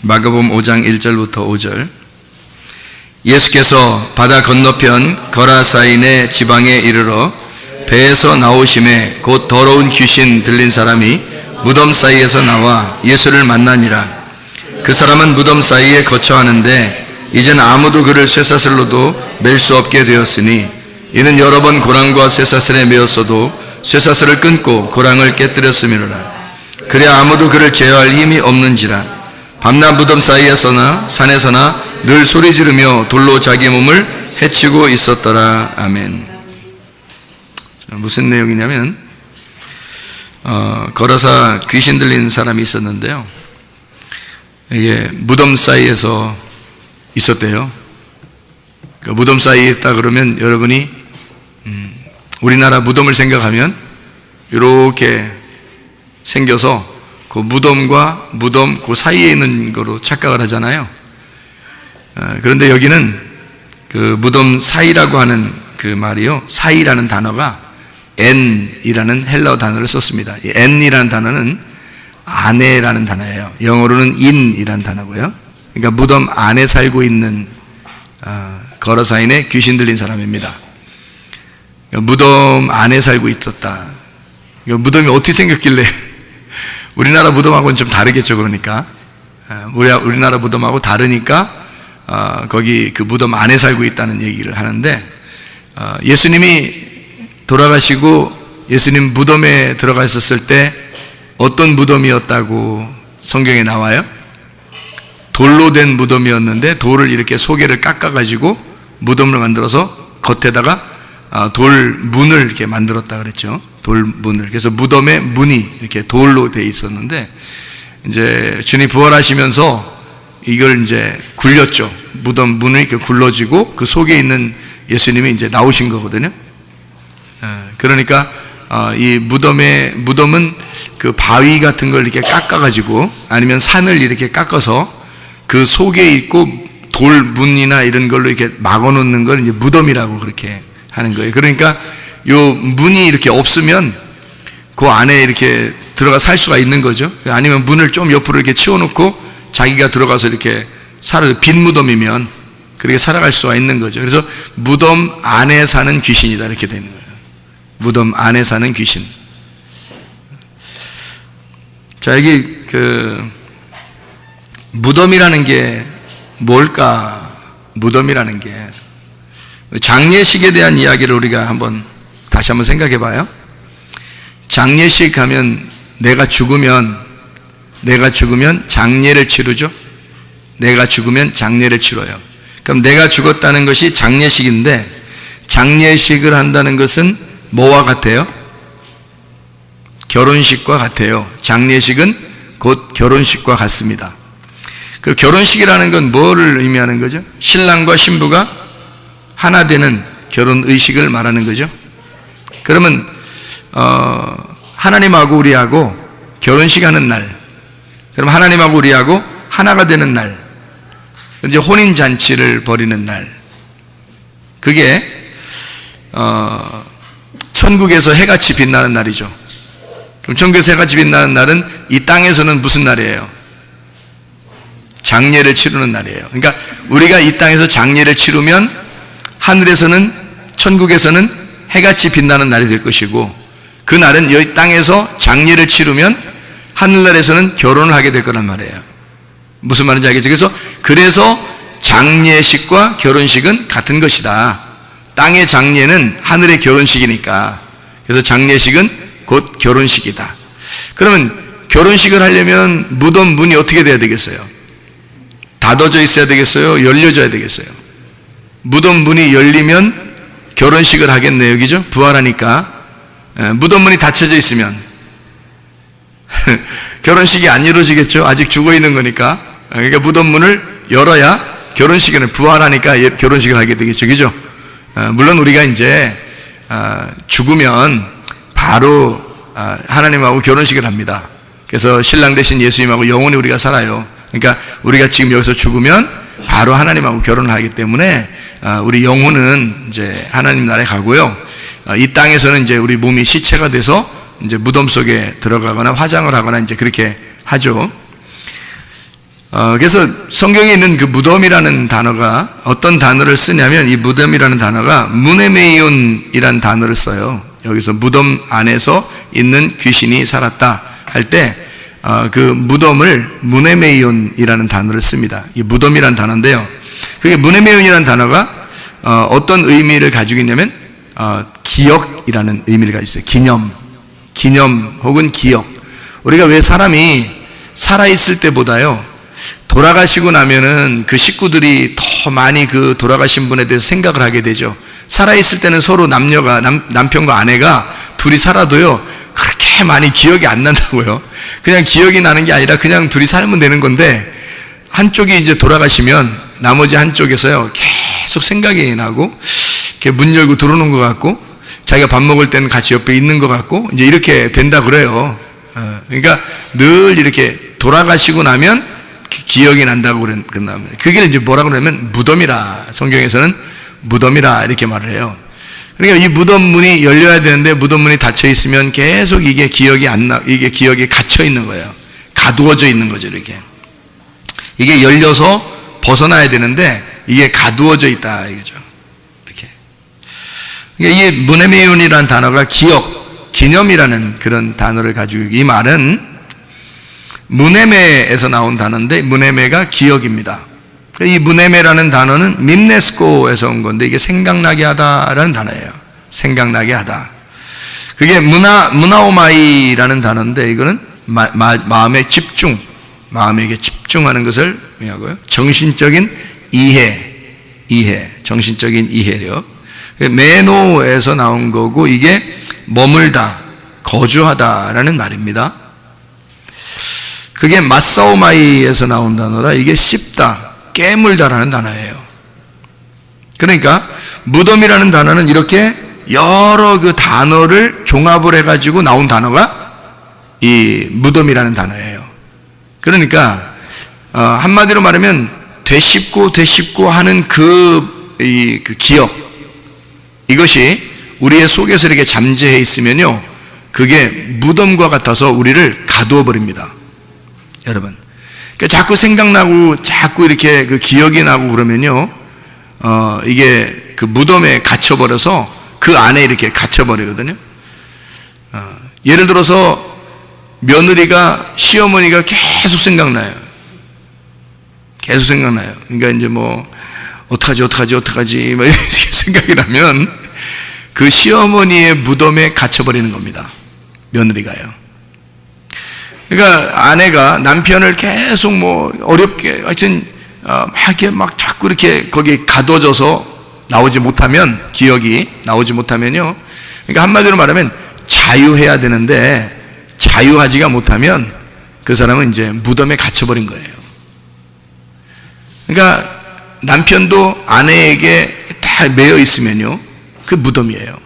마가복음 5장 1절부터 5절. 예수께서 바다 건너편 거라사인의 지방에 이르러 배에서 나오심에 곧 더러운 귀신 들린 사람이 무덤 사이에서 나와 예수를 만나니라. 그 사람은 무덤 사이에 거처하는데 이젠 아무도 그를 쇠사슬로도 맬 수 없게 되었으니 이는 여러 번 고랑과 쇠사슬에 매었어도 쇠사슬을 끊고 고랑을 깨뜨렸음이로라. 그래 아무도 그를 제어할 힘이 없는지라. 밤낮 무덤 사이에서나 산에서나 늘 소리 지르며 돌로 자기 몸을 해치고 있었더라. 아멘. 무슨 내용이냐면 걸어서 귀신 들린 사람이 있었는데요. 이게 무덤 사이에서 있었대요. 그 무덤 사이에 있다 그러면 여러분이 우리나라 무덤을 생각하면 이렇게 생겨서 그 무덤과 무덤 그 사이에 있는 거로 착각을 하잖아요. 그런데 여기는 그 무덤 사이라고 하는 그 말이요, 사이라는 단어가 N이라는 헬라어 단어를 썼습니다. 이 N이라는 단어는 안에라는 단어예요. 영어로는 in이라는 단어고요. 그러니까 무덤 안에 살고 있는 거라사인의 귀신 들린 사람입니다. 무덤 안에 살고 있었다. 무덤이 어떻게 생겼길래 우리나라 무덤하고는 좀 다르겠죠. 그러니까 우리나라 무덤하고 다르니까 거기 그 무덤 안에 살고 있다는 얘기를 하는데, 예수님이 돌아가시고 예수님 무덤에 들어가 있었을 때 어떤 무덤이었다고 성경에 나와요? 돌로 된 무덤이었는데 돌을 이렇게 소개를 깎아가지고 무덤을 만들어서 겉에다가 돌 문을 이렇게 만들었다 그랬죠. 돌 문을. 그래서 무덤에 문이 이렇게 돌로 돼 있었는데, 이제 주님 부활하시면서 이걸 이제 굴렸죠. 무덤 문을 이렇게 굴러지고 그 속에 있는 예수님이 이제 나오신 거거든요. 그러니까 이 무덤은 그 바위 같은 걸 이렇게 깎아가지고 아니면 산을 이렇게 깎아서 그 속에 있고 돌 문이나 이런 걸로 이렇게 막아놓는 걸 이제 무덤이라고 그렇게 하는 거예요. 그러니까 요 문이 이렇게 없으면 그 안에 이렇게 들어가 살 수가 있는 거죠. 아니면 문을 좀 옆으로 이렇게 치워놓고 자기가 들어가서 이렇게 빈 무덤이면 그렇게 살아갈 수가 있는 거죠. 그래서 무덤 안에 사는 귀신이다 이렇게 되는 거예요. 무덤 안에 사는 귀신. 자, 여기 무덤이라는 게 뭘까? 무덤이라는 게 장례식에 대한 이야기를 우리가 다시 한번 생각해 봐요. 장례식 하면 내가 죽으면 장례를 치르죠. 내가 죽으면 장례를 치러요. 그럼 내가 죽었다는 것이 장례식인데, 장례식을 한다는 것은 뭐와 같아요? 결혼식과 같아요. 장례식은 곧 결혼식과 같습니다. 그 결혼식이라는 건 뭐를 의미하는 거죠? 신랑과 신부가 하나 되는 결혼 의식을 말하는 거죠. 그러면 하나님하고 우리하고 결혼식 하는 날, 그럼 하나님하고 우리하고 하나가 되는 날, 이제 혼인 잔치를 벌이는 날, 그게 천국에서 해같이 빛나는 날이죠. 그럼 천국에서 해같이 빛나는 날은 이 땅에서는 무슨 날이에요? 장례를 치르는 날이에요. 그러니까 우리가 이 땅에서 장례를 치르면 하늘에서는, 천국에서는 해같이 빛나는 날이 될 것이고, 그 날은 이 땅에서 장례를 치르면 하늘나라에서는 결혼을 하게 될 거란 말이에요. 무슨 말인지 알겠죠? 그래서 장례식과 결혼식은 같은 것이다. 땅의 장례는 하늘의 결혼식이니까. 그래서 장례식은 곧 결혼식이다. 그러면 결혼식을 하려면 무덤 문이 어떻게 돼야 되겠어요? 닫아져 있어야 되겠어요? 열려져야 되겠어요? 무덤 문이 열리면 결혼식을 하겠네요. 그죠? 부활하니까. 무덤 문이 닫혀져 있으면 결혼식이 안 이루어지겠죠? 아직 죽어 있는 거니까. 그러니까 무덤 문을 열어야 결혼식을, 부활하니까 결혼식을 하게 되겠죠. 그죠? 물론 우리가 이제 죽으면 바로 하나님하고 결혼식을 합니다. 그래서 신랑 대신 예수님하고 영원히 우리가 살아요. 그러니까 우리가 지금 여기서 죽으면 바로 하나님하고 결혼을 하기 때문에 우리 영혼은 이제 하나님 나라에 가고요. 이 땅에서는 이제 우리 몸이 시체가 돼서 이제 무덤 속에 들어가거나 화장을 하거나 이제 그렇게 하죠. 그래서 성경에 있는 그 무덤이라는 단어가 어떤 단어를 쓰냐면 이 무덤이라는 단어가 무네메이온이라는 단어를 써요. 여기서 무덤 안에서 있는 귀신이 살았다 할 때 그 무덤을 무네메이온이라는 단어를 씁니다. 이 무덤이라는 단어인데요. 그게 무네메이온이라는 단어가 어떤 의미를 가지고 있냐면 기억이라는 의미를 가지고 있어요. 기념 혹은 기억. 우리가 왜 사람이 살아있을 때보다요 돌아가시고 나면은 그 식구들이 더 많이 그 돌아가신 분에 대해서 생각을 하게 되죠. 살아있을 때는 서로 남녀가 남편과 아내가 둘이 살아도요 그렇게 많이 기억이 안 난다고요. 그냥 기억이 나는 게 아니라 그냥 둘이 살면 되는 건데 한쪽이 이제 돌아가시면 나머지 한쪽에서요 계속 생각이 나고 이렇게 문 열고 들어오는 것 같고 자기가 밥 먹을 때는 같이 옆에 있는 것 같고 이제 이렇게 된다 그래요. 그러니까 늘 이렇게 돌아가시고 나면 기억이 난다고 그런다면 그게 이제 뭐라고 그러면 무덤이라, 성경에서는 무덤이라 이렇게 말을 해요. 그러니까 이 무덤 문이 열려야 되는데 무덤 문이 닫혀 있으면 계속 이게 기억이 안 나, 이게 기억에 갇혀 있는 거예요. 가두어져 있는 거죠, 이렇게. 이게 열려서 벗어나야 되는데 이게 가두어져 있다 이거죠. 이렇게. 그러니까 이 무네메온이라는 단어가 기억, 기념이라는 그런 단어를 가지고 이 말은 무네메에서 나온 단어인데 무네메가 기억입니다. 이 무네메라는 단어는 밈네스코에서 온 건데 이게 생각나게 하다라는 단어예요. 생각나게 하다. 그게 무나오마이라는 단어인데 이거는 마음의 집중, 마음에게 집중하는 것을 의미하고요. 정신적인 이해, 정신적인 이해력. 메노에서 나온 거고 이게 머물다, 거주하다라는 말입니다. 그게 마사오마이에서 나온 단어라 이게 씹다, 깨물다라는 단어예요. 그러니까 무덤이라는 단어는 이렇게 여러 그 단어를 종합을 해가지고 나온 단어가 이 무덤이라는 단어예요. 그러니까 한마디로 말하면 되씹고 하는 그 기억, 이것이 우리의 속에서 이렇게 잠재해 있으면요 그게 무덤과 같아서 우리를 가두어 버립니다. 여러분, 그러니까 자꾸 생각나고 자꾸 이렇게 그 기억이 나고 그러면요 이게 그 무덤에 갇혀버려서 그 안에 이렇게 갇혀버리거든요. 예를 들어서 며느리가, 시어머니가 계속 생각나요. 계속 생각나요. 그러니까 이제 뭐 어떡하지 막 이렇게 생각이 나면 그 시어머니의 무덤에 갇혀버리는 겁니다. 며느리가요. 그러니까 아내가 남편을 계속 뭐 어렵게 하여튼 막 자꾸 이렇게 거기 가둬져서 나오지 못하면, 기억이 나오지 못하면요, 그러니까 한마디로 말하면 자유해야 되는데 자유하지가 못하면 그 사람은 이제 무덤에 갇혀버린 거예요. 그러니까 남편도 아내에게 다 매여 있으면요 그 무덤이에요.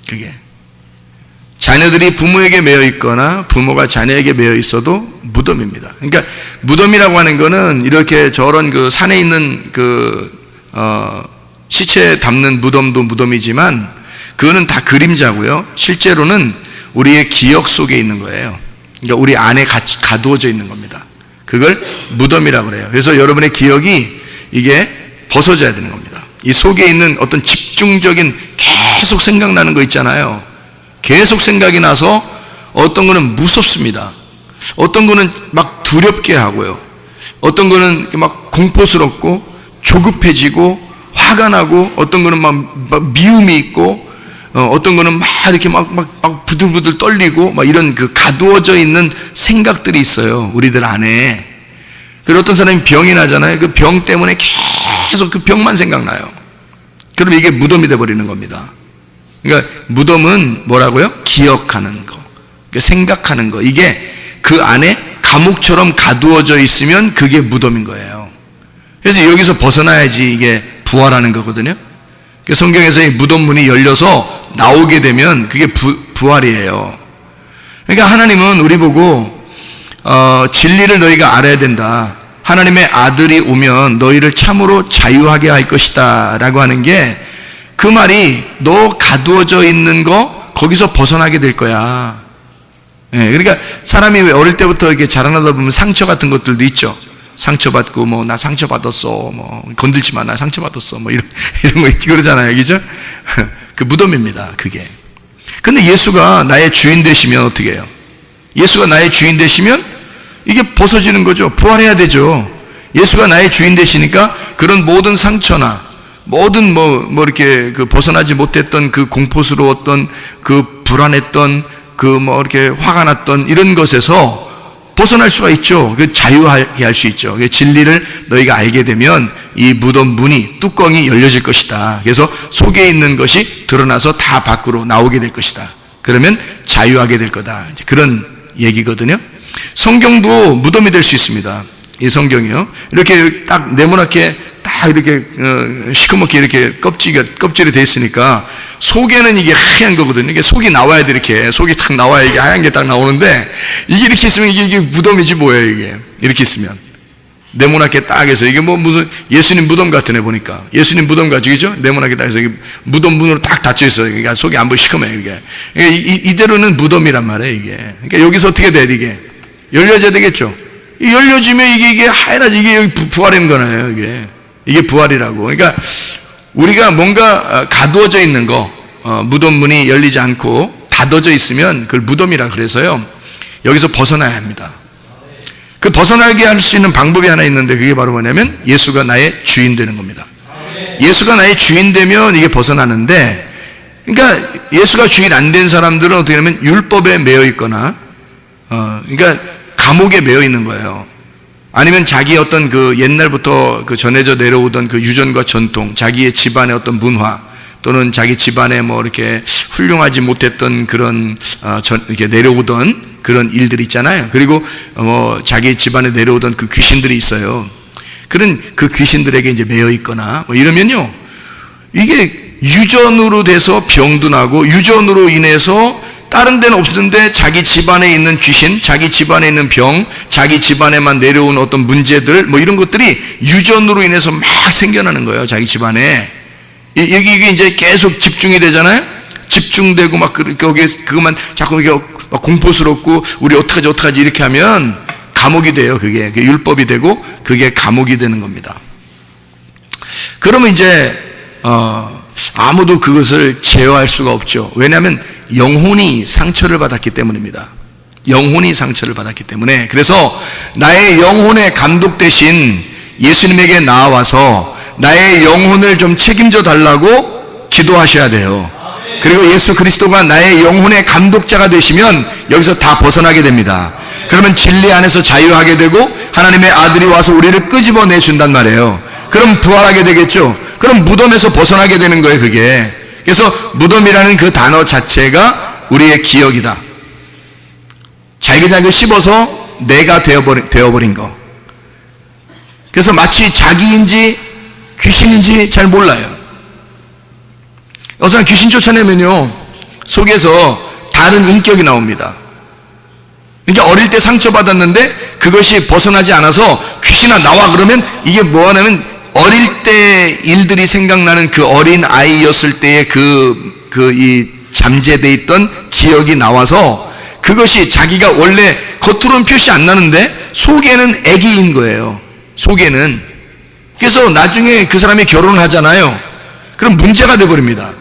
그게 자녀들이 부모에게 매여 있거나 부모가 자녀에게 매여 있어도 무덤입니다. 그러니까 무덤이라고 하는 거는 이렇게 저런 그 산에 있는 시체 담는 무덤도 무덤이지만 그거는 다 그림자고요. 실제로는 우리의 기억 속에 있는 거예요. 그러니까 우리 안에 가두어져 있는 겁니다. 그걸 무덤이라고 그래요. 그래서 여러분의 기억이 이게 벗어져야 되는 겁니다. 이 속에 있는 어떤 집중적인 계속 생각나는 거 있잖아요. 계속 생각이 나서 어떤 거는 무섭습니다. 어떤 거는 막 두렵게 하고요. 어떤 거는 막 공포스럽고 조급해지고 화가 나고, 어떤 거는 막 미움이 있고, 어떤 거는 막 이렇게 막 부들부들 떨리고 막 이런 그 가두어져 있는 생각들이 있어요, 우리들 안에. 그리고 어떤 사람이 병이 나잖아요. 그 병 때문에 계속 그 병만 생각나요. 그럼 이게 무덤이 돼버리는 겁니다. 그러니까 무덤은 뭐라고요? 기억하는 거, 그러니까 생각하는 거. 이게 그 안에 감옥처럼 가두어져 있으면 그게 무덤인 거예요. 그래서 여기서 벗어나야지 이게 부활하는 거거든요. 성경에서 이 무덤 문이 열려서 나오게 되면 그게 부활이에요. 그러니까 하나님은 우리 보고 진리를 너희가 알아야 된다. 하나님의 아들이 오면 너희를 참으로 자유하게 할 것이다 라고 하는 게, 그 말이 너 가두어져 있는 거 거기서 벗어나게 될 거야. 그러니까 사람이 어릴 때부터 이렇게 자라나다 보면 상처 같은 것들도 있죠. 상처받고 뭐 나 상처받았어, 뭐 건들지 마, 나 상처받았어, 뭐 이런 거 있지 그러잖아요, 그죠? 그 무덤입니다, 그게. 근데 예수가 나의 주인 되시면 어떻게 해요? 예수가 나의 주인 되시면 이게 벗어지는 거죠. 부활해야 되죠. 예수가 나의 주인 되시니까 그런 모든 상처나 모든 뭐 이렇게 그 벗어나지 못했던 그 공포스러웠던 그 불안했던 그 뭐 이렇게 화가 났던 이런 것에서 벗어날 수가 있죠. 그 자유하게 할 수 있죠. 진리를 너희가 알게 되면 이 무덤 문이 뚜껑이 열려질 것이다. 그래서 속에 있는 것이 드러나서 다 밖으로 나오게 될 것이다. 그러면 자유하게 될 거다. 이제 그런 얘기거든요. 성경도 무덤이 될 수 있습니다. 이 성경이요. 이렇게 딱 네모나게 딱 이렇게 시커멓게 이렇게 껍질이 돼 있으니까 속에는 이게 하얀 거거든요. 이게 속이 나와야 돼. 이렇게 속이 딱 나와야 이게 하얀 게 딱 나오는데 이게 이렇게 있으면 이게 무덤이지 뭐예요, 이게. 이렇게 있으면 네모나게 딱 해서 이게 뭐 무슨 예수님 무덤 같으네 보니까. 예수님 무덤 같죠, 그죠? 네모나게 딱 해서 이게 무덤 문으로 딱 닫혀 있어요. 그러니까 속이 안 보이 시커매요, 이게. 이대로는 무덤이란 말이에요, 이게. 그러니까 여기서 어떻게 돼, 이게? 열려져야 되겠죠. 열려지면 이게 하얀하지, 이게 부활인 거네요, 이게. 이게 부활이라고. 그러니까 우리가 뭔가 가두어져 있는 거, 무덤 문이 열리지 않고 닫아져 있으면 그걸 무덤이라 그래서요. 여기서 벗어나야 합니다. 그 벗어나게 할 수 있는 방법이 하나 있는데 그게 바로 뭐냐면 예수가 나의 주인 되는 겁니다. 예수가 나의 주인 되면 이게 벗어나는데, 그러니까 예수가 주인 안 된 사람들은 어떻게 하면 율법에 매여 있거나, 그러니까 감옥에 매여 있는 거예요. 아니면 자기 어떤 그 옛날부터 그 전해져 내려오던 그 유전과 전통, 자기의 집안의 어떤 문화, 또는 자기 집안에 뭐 이렇게 훌륭하지 못했던 그런 이렇게 내려오던 그런 일들이 있잖아요. 그리고 뭐 자기 집안에 내려오던 그 귀신들이 있어요. 그런 그 귀신들에게 이제 매여 있거나 뭐 이러면요, 이게 유전으로 돼서 병도 나고, 유전으로 인해서 다른 데는 없는데 자기 집안에 있는 귀신, 자기 집안에 있는 병, 자기 집안에만 내려온 어떤 문제들, 뭐 이런 것들이 유전으로 인해서 막 생겨나는 거예요, 자기 집안에. 이게 이제 계속 집중이 되잖아요? 집중되고 막 거기에 그것만 자꾸 이렇게 막 공포스럽고, 우리 어떡하지 이렇게 하면 감옥이 돼요, 그게 율법이 되고, 그게 감옥이 되는 겁니다. 그러면 이제, 아무도 그것을 제어할 수가 없죠. 왜냐하면 영혼이 상처를 받았기 때문입니다. 영혼이 상처를 받았기 때문에. 그래서 나의 영혼의 감독 대신 예수님에게 나와서 나의 영혼을 좀 책임져 달라고 기도하셔야 돼요. 그리고 예수 그리스도가 나의 영혼의 감독자가 되시면 여기서 다 벗어나게 됩니다. 그러면 진리 안에서 자유하게 되고 하나님의 아들이 와서 우리를 끄집어내 준단 말이에요. 그럼 부활하게 되겠죠. 그럼 무덤에서 벗어나게 되는 거예요, 그게. 그래서 무덤이라는 그 단어 자체가 우리의 기억이다. 잘게 씹어서 내가 되어버린 거. 그래서 마치 자기인지 귀신인지 잘 몰라요. 어떤 귀신 쫓아내면요, 속에서 다른 인격이 나옵니다. 그러니까 어릴 때 상처받았는데 그것이 벗어나지 않아서 귀신아 나와 그러면 이게 뭐 하냐면 어릴 때 일들이 생각나는 그 어린 아이였을 때의 이 잠재되어 있던 기억이 나와서 그것이 자기가 원래 겉으로는 표시 안 나는데 속에는 애기인 거예요. 속에는. 그래서 나중에 그 사람이 결혼을 하잖아요. 그럼 문제가 돼버립니다.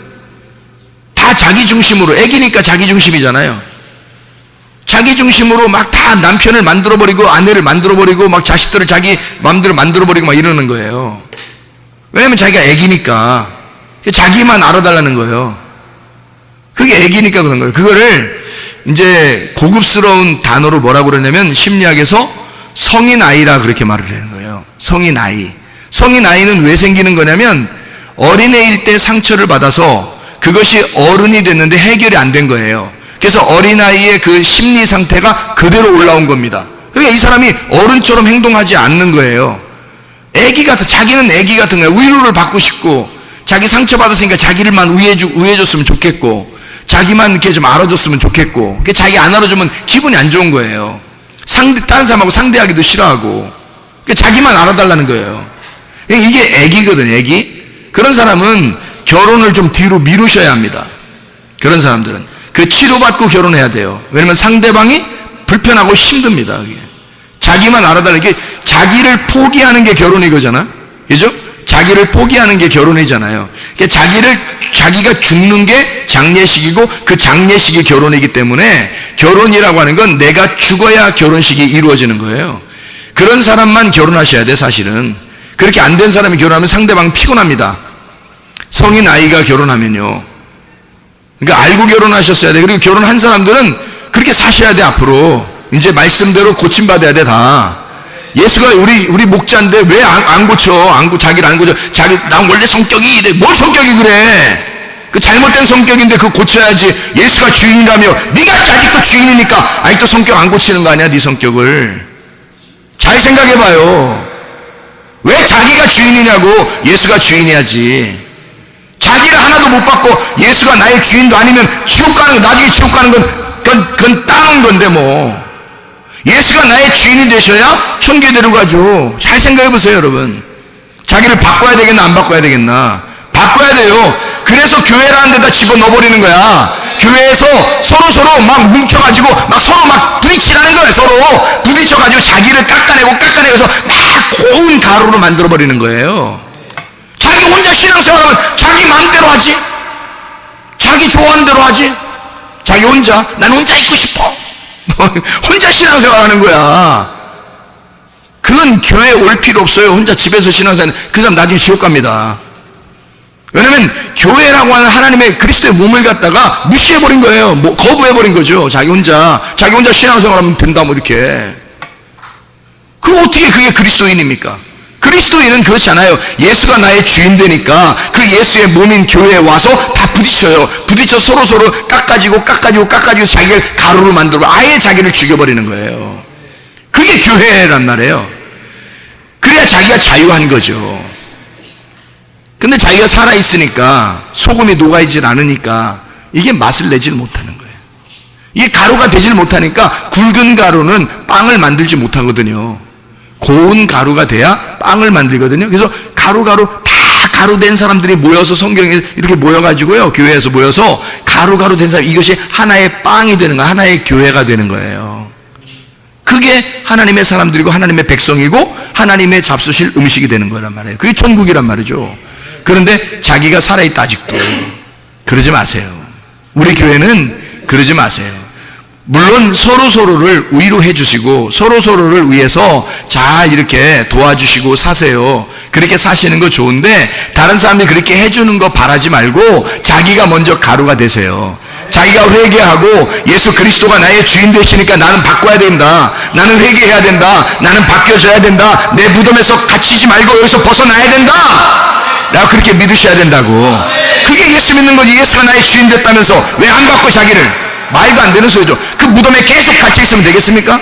다 자기 중심으로, 애기니까 자기 중심이잖아요. 자기 중심으로 막 다 남편을 만들어버리고 아내를 만들어버리고 막 자식들을 자기 마음대로 만들어버리고 막 이러는 거예요. 왜냐면 자기가 애기니까. 자기만 알아달라는 거예요. 그게 애기니까 그런 거예요. 그거를 이제 고급스러운 단어로 뭐라고 그러냐면 심리학에서 성인 아이라 그렇게 말을 하는 거예요. 성인 아이. 성인 아이는 왜 생기는 거냐면 어린애일 때 상처를 받아서 그것이 어른이 됐는데 해결이 안 된 거예요. 그래서 어린아이의 그 심리 상태가 그대로 올라온 겁니다. 그러니까 이 사람이 어른처럼 행동하지 않는 거예요. 애기 같아. 자기는 애기 같은 거예요. 위로를 받고 싶고, 자기 상처받았으니까 자기를만 우애해줬으면 좋겠고, 자기만 이렇게 좀 알아줬으면 좋겠고, 자기 안 알아주면 기분이 안 좋은 거예요. 다른 사람하고 상대하기도 싫어하고, 자기만 알아달라는 거예요. 이게 애기거든요, 애기. 그런 사람은 결혼을 좀 뒤로 미루셔야 합니다. 그런 사람들은. 그 치료받고 결혼해야 돼요. 왜냐면 상대방이 불편하고 힘듭니다. 그게. 자기만 알아달라는 게 자기를 포기하는 게 결혼이 거잖아. 그죠? 자기를 포기하는 게 결혼이잖아요. 그러니까 자기가 죽는 게 장례식이고 그 장례식이 결혼이기 때문에 결혼이라고 하는 건 내가 죽어야 결혼식이 이루어지는 거예요. 그런 사람만 결혼하셔야 돼, 사실은. 그렇게 안 된 사람이 결혼하면 상대방 피곤합니다. 성인 아이가 결혼하면요. 그러니까 알고 결혼하셨어야 돼. 그리고 결혼한 사람들은 그렇게 사셔야 돼, 앞으로. 이제 말씀대로 고침받아야 돼, 다. 예수가 우리 목자인데 왜 안 고쳐? 자기를 안 고쳐? 난 원래 성격이 이래. 뭘 성격이 그래? 그 잘못된 성격인데 그거 고쳐야지. 예수가 주인이라며. 네가 아직도 주인이니까 아직도 성격 안 고치는 거 아니야, 네 성격을. 잘 생각해봐요. 왜 자기가 주인이냐고. 예수가 주인이야지. 자기를 하나도 못 받고 예수가 나의 주인도 아니면 지옥 가는 거, 나중에 지옥 가는 그건 따놓은 건데 뭐. 예수가 나의 주인이 되셔야 천국에 데려가죠. 잘 생각해보세요, 여러분. 자기를 바꿔야 되겠나, 안 바꿔야 되겠나? 바꿔야 돼요. 그래서 교회라는 데다 집어넣어버리는 거야. 교회에서 서로 막 뭉쳐가지고 막 서로 막 부딪히라는 거예요. 서로 부딪혀가지고 자기를 깎아내고서 막 고운 가루로 만들어버리는 거예요. 자기 혼자 신앙생활하면 자기 마음대로 하지. 자기 좋아하는 대로 하지. 자기 혼자, 난 혼자 있고 싶어. 혼자 신앙생활 하는 거야. 그건 교회에 올 필요 없어요. 혼자 집에서 신앙생활. 그 사람 나중에 지옥 갑니다. 왜냐면 교회라고 하는 하나님의 그리스도의 몸을 갖다가 무시해버린 거예요. 거부해버린 거죠. 자기 혼자 신앙생활 하면 된다, 뭐 이렇게. 그럼 어떻게 그게 그리스도인입니까? 그리스도인은 그렇잖아요. 예수가 나의 주인 되니까 그 예수의 몸인 교회에 와서 다 부딪혀요. 부딪혀 서로 깎아지고 자기를 가루로 만들고 아예 자기를 죽여버리는 거예요. 그게 교회란 말이에요. 그래야 자기가 자유한 거죠. 근데 자기가 살아있으니까 소금이 녹아있질 않으니까 이게 맛을 내질 못하는 거예요. 이게 가루가 되질 못하니까 굵은 가루는 빵을 만들지 못하거든요. 고운 가루가 돼야 빵을 만들거든요. 그래서 가루 다 가루 된 사람들이 모여서 성경에 이렇게 모여가지고요, 교회에서 모여서 가루 된 사람, 이것이 하나의 빵이 되는 거예요. 하나의 교회가 되는 거예요. 그게 하나님의 사람들이고 하나님의 백성이고 하나님의 잡수실 음식이 되는 거란 말이에요. 그게 천국이란 말이죠. 그런데 자기가 살아있다, 아직도. 그러지 마세요. 우리 교회는 그러지 마세요. 물론 서로를 위로해 주시고 서로를 위해서 잘 이렇게 도와주시고 사세요. 그렇게 사시는 거 좋은데 다른 사람들이 그렇게 해주는 거 바라지 말고 자기가 먼저 가루가 되세요. 자기가 회개하고 예수 그리스도가 나의 주인 되시니까 나는 바꿔야 된다. 나는 회개해야 된다. 나는 바뀌어져야 된다. 내 무덤에서 갇히지 말고 여기서 벗어나야 된다. 나 그렇게 믿으셔야 된다고. 그게 예수 믿는 거지. 예수가 나의 주인 됐다면서 왜 안 바꿔 자기를? 말도 안 되는 소리죠. 그 무덤에 계속 갇혀 있으면 되겠습니까?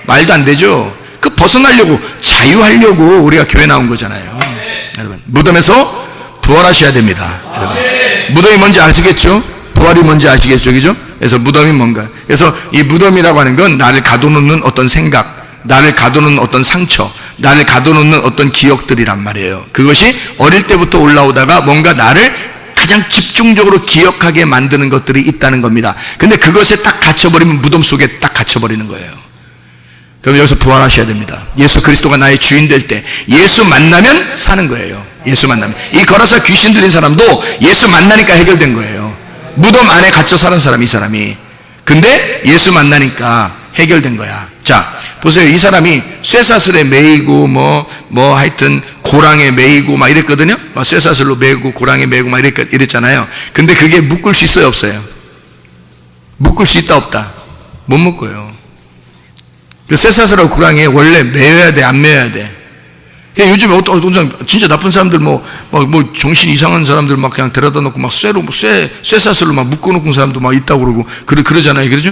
말도 안 되죠. 그 벗어나려고, 자유하려고 우리가 교회 나온 거잖아요. 여러분, 무덤에서 부활하셔야 됩니다. 여러분, 무덤이 뭔지 아시겠죠? 부활이 뭔지 아시겠죠? 그죠? 그래서 무덤이 뭔가. 그래서 이 무덤이라고 하는 건 나를 가둬놓는 어떤 생각, 나를 가둬놓는 어떤 상처, 나를 가둬놓는 어떤 기억들이란 말이에요. 그것이 어릴 때부터 올라오다가 뭔가 나를 가장 집중적으로 기억하게 만드는 것들이 있다는 겁니다. 근데 그것에 딱 갇혀버리면 무덤 속에 딱 갇혀버리는 거예요. 그럼 여기서 부활하셔야 됩니다. 예수 그리스도가 나의 주인 될 때 예수 만나면 사는 거예요. 예수 만나면. 이 거라사 귀신 들린 사람도 예수 만나니까 해결된 거예요. 무덤 안에 갇혀 사는 사람이, 이 사람이. 근데 예수 만나니까 해결된 거야. 자, 보세요. 이 사람이 쇠사슬에 매이고 하여튼 고랑에 매이고 막 이랬거든요. 막 쇠사슬로 매고 고랑에 매고 막 이랬잖아요. 근데 그게 묶을 수 있어요, 없어요? 묶을 수 있다, 없다? 못 묶어요. 그 쇠사슬하고 고랑에 원래 매여야 돼, 안 매여야 돼? 요즘에 어떤 사람, 진짜 나쁜 사람들 정신 이상한 사람들 막 그냥 데려다 놓고 막 쇠사슬로 막 묶어놓은 사람도 막 있다고 그러고 그러잖아요. 그러죠?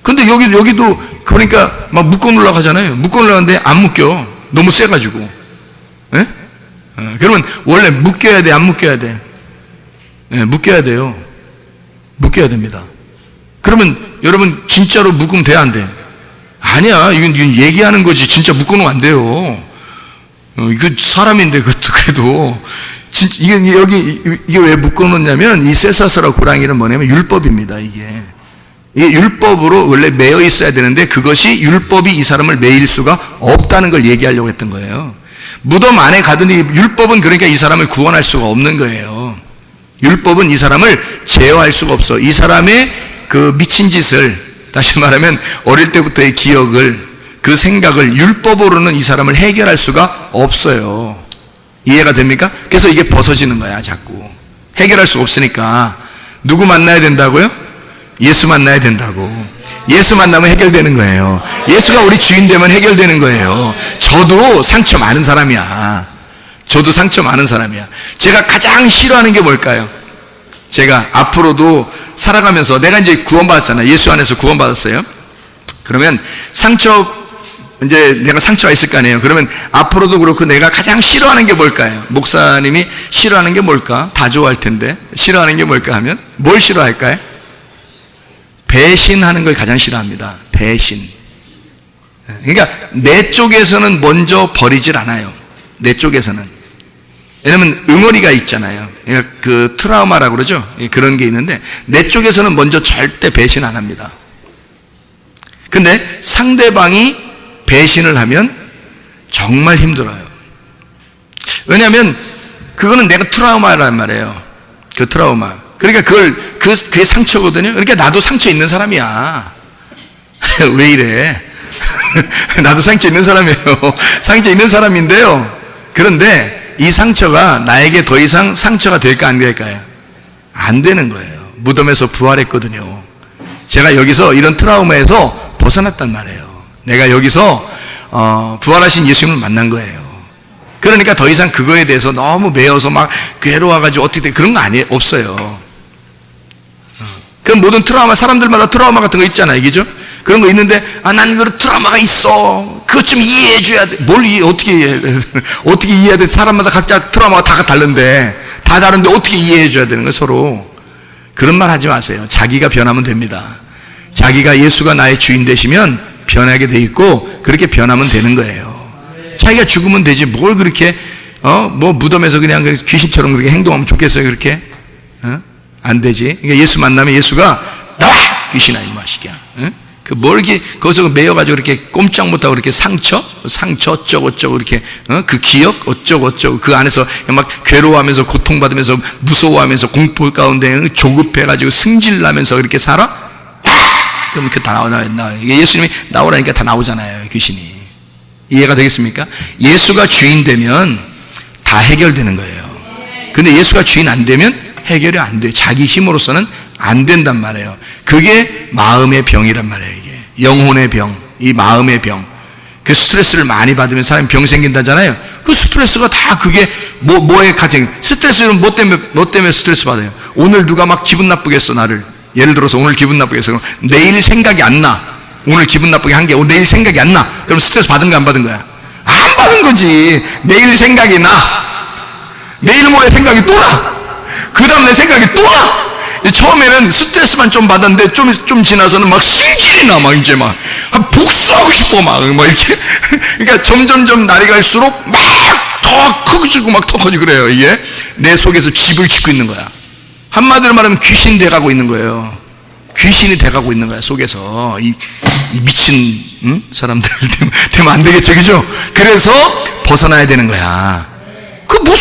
근데 여기도 그러니까 막 묶어놓으려고 하잖아요. 묶어놓으려고 하는데 안 묶여. 너무 세가지고. 예? 그러면 원래 묶여야 돼, 안 묶여야 돼? 예, 묶여야 돼요. 묶여야 됩니다. 그러면 여러분 진짜로 묶으면 돼, 안 돼? 아니야. 이건 얘기하는 거지. 진짜 묶어놓으면 안 돼요. 이거 사람인데 그래도 이게 왜 묶어놓냐면 이 쇠사슬하고 고랑이는 뭐냐면 율법입니다. 이게 이게 율법으로 원래 매여 있어야 되는데 그것이 율법이 이 사람을 매일 수가 없다는 걸 얘기하려고 했던 거예요. 무덤 안에 가더니 율법은 그러니까 이 사람을 구원할 수가 없는 거예요. 율법은 이 사람을 제어할 수가 없어. 이 사람의 그 미친 짓을, 다시 말하면 어릴 때부터의 기억을, 그 생각을 율법으로는 이 사람을 해결할 수가 없어요. 이해가 됩니까? 그래서 이게 벗어지는 거야, 자꾸. 해결할 수가 없으니까. 누구 만나야 된다고요? 예수 만나야 된다고. 예수 만나면 해결되는 거예요. 예수가 우리 주인 되면 해결되는 거예요. 저도 상처 많은 사람이야. 저도 상처 많은 사람이야. 제가 가장 싫어하는 게 뭘까요? 제가 앞으로도 살아가면서 내가 이제 구원받았잖아요. 예수 안에서 구원받았어요. 그러면 이제 내가 상처가 있을 거 아니에요. 그러면 앞으로도 그렇고 내가 가장 싫어하는 게 뭘까요? 목사님이 싫어하는 게 뭘까? 다 좋아할 텐데. 싫어하는 게 뭘까 하면 뭘 싫어할까요? 배신하는 걸 가장 싫어합니다. 배신. 그러니까 내 쪽에서는 먼저 버리질 않아요. 내 쪽에서는. 왜냐면 응어리가 있잖아요. 그러니까 그 트라우마라고 그러죠. 그런 게 있는데 내 쪽에서는 먼저 절대 배신 안 합니다. 근데 상대방이 배신을 하면 정말 힘들어요. 왜냐하면 그거는 내가 트라우마란 말이에요. 그 트라우마. 그러니까 그게 상처거든요. 그러니까 나도 상처 있는 사람이야. 왜 이래? 나도 상처 있는 사람이에요. 상처 있는 사람인데요. 그런데 이 상처가 나에게 더 이상 상처가 될까 안 될까요? 안 되는 거예요. 무덤에서 부활했거든요. 제가 여기서 이런 트라우마에서 벗어났단 말이에요. 내가 여기서 부활하신 예수님을 만난 거예요. 그러니까 더 이상 그거에 대해서 너무 매여서 막 괴로워가지고 어떻게 돼 그런 거 없어요. 그 모든 트라우마, 사람들마다 트라우마 같은 거 있잖아요, 그죠? 그런 거 있는데 난 그런 트라우마가 있어. 그것 좀 이해해 줘야 돼. 어떻게 이해해? 어떻게 이해해야 돼? 사람마다 각자 트라우마가 다 다른데 어떻게 이해해 줘야 되는 거예요, 서로. 그런 말 하지 마세요. 자기가 변하면 됩니다. 자기가 예수가 나의 주인 되시면 변하게 돼 있고 그렇게 변하면 되는 거예요. 자기가 죽으면 되지 뭘 그렇게 무덤에서 그냥 귀신처럼 그렇게 행동하면 좋겠어요. 그렇게 안 되지. 그러니까 예수 만나면 예수가 나와 귀신아 이놈아 시기야. 뭘 이렇게 거기서 매여가지고 이렇게 꼼짝 못하고 이렇게 상처 어쩌고 이렇게 그 기억 어쩌고 그 안에서 막 괴로워하면서 고통받으면서 무서워하면서 공포 가운데 조급해가지고 승질나면서 이렇게 살아? 그럼 그 다 나와. 예수님이 나오라니까 다 나오잖아요. 귀신이. 이해가 되겠습니까? 예수가 주인 되면 다 해결되는 거예요. 근데 예수가 주인 안 되면 해결이 안 돼요. 자기 힘으로서는 안 된단 말이에요. 그게 마음의 병이란 말이에요. 이게 영혼의 병, 이 마음의 병. 그 스트레스를 많이 받으면 사람이 병 생긴다잖아요. 그 스트레스가 다 그게 뭐에 가장 스트레스는 뭐 때문에 스트레스 받아요? 오늘 누가 막 기분 나쁘게 했어 나를. 예를 들어서 오늘 기분 나쁘게 했어. 내일 생각이 안 나. 오늘 기분 나쁘게 한 게 내일 생각이 안 나. 그럼 스트레스 받은 거 안 받은 거야? 안 받은 거지. 내일 생각이 나. 내일 모레 생각이 또 나. 그 다음날 생각이 또 나. 처음에는 스트레스만 좀 받았는데 좀 지나서는 막 실질이 나. 막 이제 막 복수하고 싶어 막 이렇게. 그러니까 점점점 날이 갈수록 막 더 커지고 막 더 커지고 그래요. 이게 내 속에서 집을 짓고 있는 거야. 한마디로 말하면 귀신 돼가고 있는 거예요. 귀신이 돼가고 있는 거야 속에서. 이 미친 사람들 되면 안 되겠죠, 그죠? 그래서 벗어나야 되는 거야. 그 뭐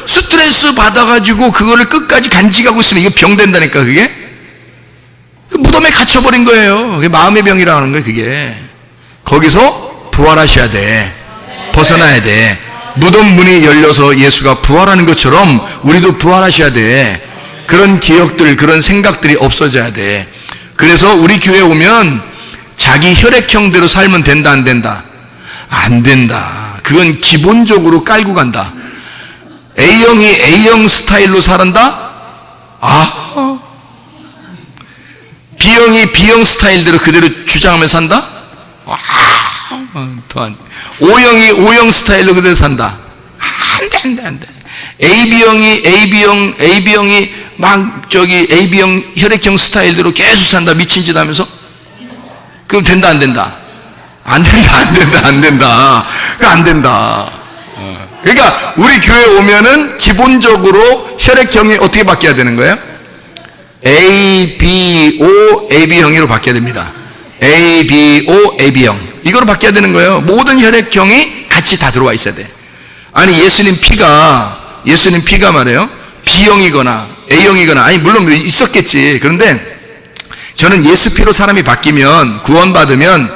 스트레스 받아가지고 그거를 끝까지 간직하고 있으면 이게 병 된다니까. 그게 그 무덤에 갇혀버린 거예요. 그게 마음의 병이라고 하는 거예요. 그게 거기서 부활하셔야 돼. 벗어나야 돼. 무덤 문이 열려서 예수가 부활하는 것처럼 우리도 부활하셔야 돼. 그런 기억들, 그런 생각들이 없어져야 돼. 그래서 우리 교회에 오면 자기 혈액형대로 살면 된다, 안 된다? 안 된다. 그건 기본적으로 깔고 간다. A형이 A형 스타일로 살았다? B형이 B형 스타일대로 그대로 주장하면서 산다? O형이 O형 스타일로 그대로 산다? 안 돼. AB형이 막 AB형 혈액형 스타일대로 계속 산다. 미친 짓 하면서? 그럼 된다, 안 된다? 안 된다. 안 된다. 그러니까 우리 교회 오면은 기본적으로 혈액형이 어떻게 바뀌어야 되는 거예요? ABO, AB형으로 바뀌어야 됩니다. ABO, AB형. 이거로 바뀌어야 되는 거예요. 모든 혈액형이 같이 다 들어와 있어야 돼. 아니, 예수님 피가 말이에요. B형이거나 A형이거나, 아니, 물론 있었겠지. 그런데 저는 예수 피로 사람이 바뀌면, 구원받으면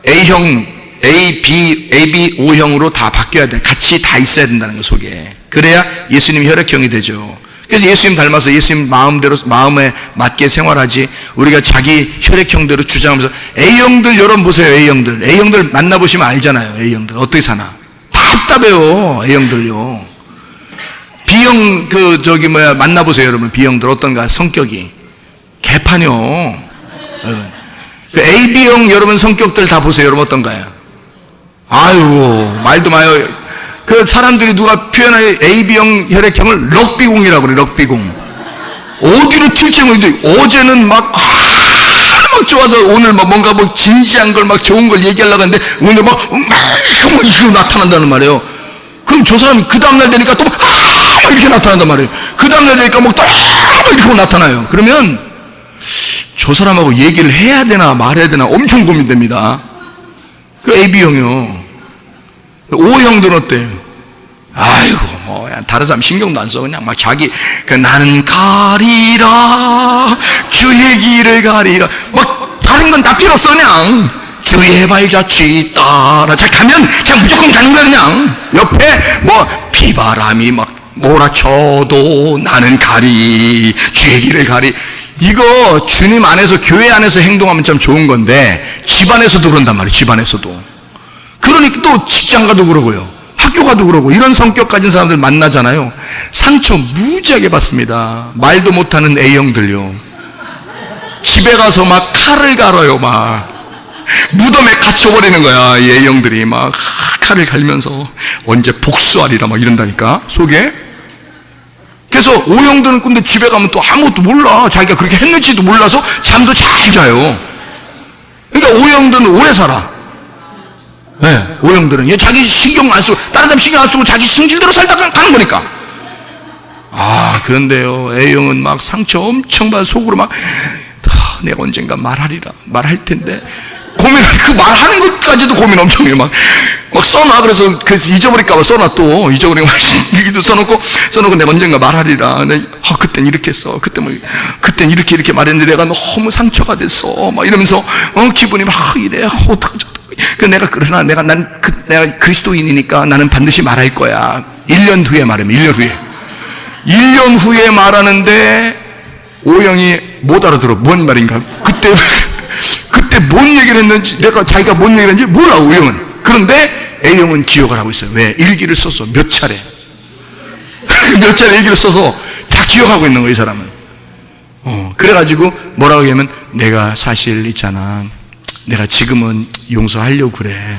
A형, AB, O형으로 다 바뀌어야 돼. 같이 다 있어야 된다는 거 속에. 그래야 예수님 혈액형이 되죠. 그래서 예수님 닮아서 예수님 마음에 맞게 생활하지, 우리가 자기 혈액형대로 주장하면서, A형들 여러분 보세요. A형들 만나보시면 알잖아요. A형들 어떻게 사나. 답답해요. A형들요. B형 만나보세요. 여러분. B형들 어떤가 성격이. 개판이요. 여러분. 그 AB형 여러분 성격들 다 보세요. 여러분 어떤가요? 아유, 말도 마요. 그 사람들이 누가 표현하여 AB형 혈액형을 럭비공이라고 그래. 럭비공. 어디로 튈지 모르는데 어제는 막 좋아서 오늘 뭔가 진지한 걸 좋은 걸 얘기하려고 하는데 오늘 이렇게 나타난다는 말이에요. 그럼 저 사람이 그 다음날 되니까 또 이렇게 나타난단 말이에요. 그 다음날 되니까 또 이렇게 나타나요. 그러면 저 사람하고 얘기를 해야 되나 말해야 되나 엄청 고민됩니다. 그 AB형이요. O형들은 어때요? 아이고, 다른 사람 신경도 안 써. 그냥 자기, 나는 가리라, 주의 길을 가리라. 다른 건 다 필요 없어, 그냥. 주의 발자취 따라. 자, 가면 그냥 무조건 가는 거야, 그냥. 옆에 비바람이 몰아쳐도 나는 가리, 주의 길을 가리. 이거 주님 안에서, 교회 안에서 행동하면 참 좋은 건데, 집 안에서도 그런단 말이에요, 집 안에서도. 그러니까 또 직장 가도 그러고요. 학교 가도 그러고. 이런 성격 가진 사람들 만나잖아요. 상처 무지하게 받습니다. 말도 못하는 A형들요. 집에 가서 칼을 갈아요. 무덤에 갇혀버리는 거야. 이 A형들이 칼을 갈면서 언제 복수하리라 이런다니까 속에. 그래서 O형들은 근데 집에 가면 또 아무것도 몰라. 자기가 그렇게 했는지도 몰라서 잠도 잘 자요. 그러니까 O형들은 오래 살아. 네, O형들은 자기 신경 안 쓰고, 다른 사람 신경 안 쓰고 자기 성질대로 살다가 가는 거니까. 그런데요, A형은 상처 엄청 받아 속으로 내가 언젠가 말할 텐데 고민을, 그 말하는 것까지도 고민 엄청 해요. 써놔. 그래서 잊어버릴까봐 써놔. 또 잊어버리고 여기도 써놓고 내가 언젠가 말하리라. 그땐 이렇게 했어. 그땐 이렇게 말했는데 내가 너무 상처가 됐어. 이러면서 기분이 이래. 그러나 내가 그리스도인이니까 나는 반드시 말할 거야. 1년 후에 말하면 1년 후에 말하는데 O형이 못 알아들어. 뭔 말인가. 그때 뭔 얘기를 했는지, 자기가 뭔 얘기를 했는지 몰라, O형은. 그런데 A형은 기억을 하고 있어요. 왜? 일기를 써서 몇 차례 일기를 써서 다 기억하고 있는 거예요, 이 사람은. 그래가지고 뭐라고 하면, 내가 사실 있잖아, 내가 지금은 용서하려고 그래.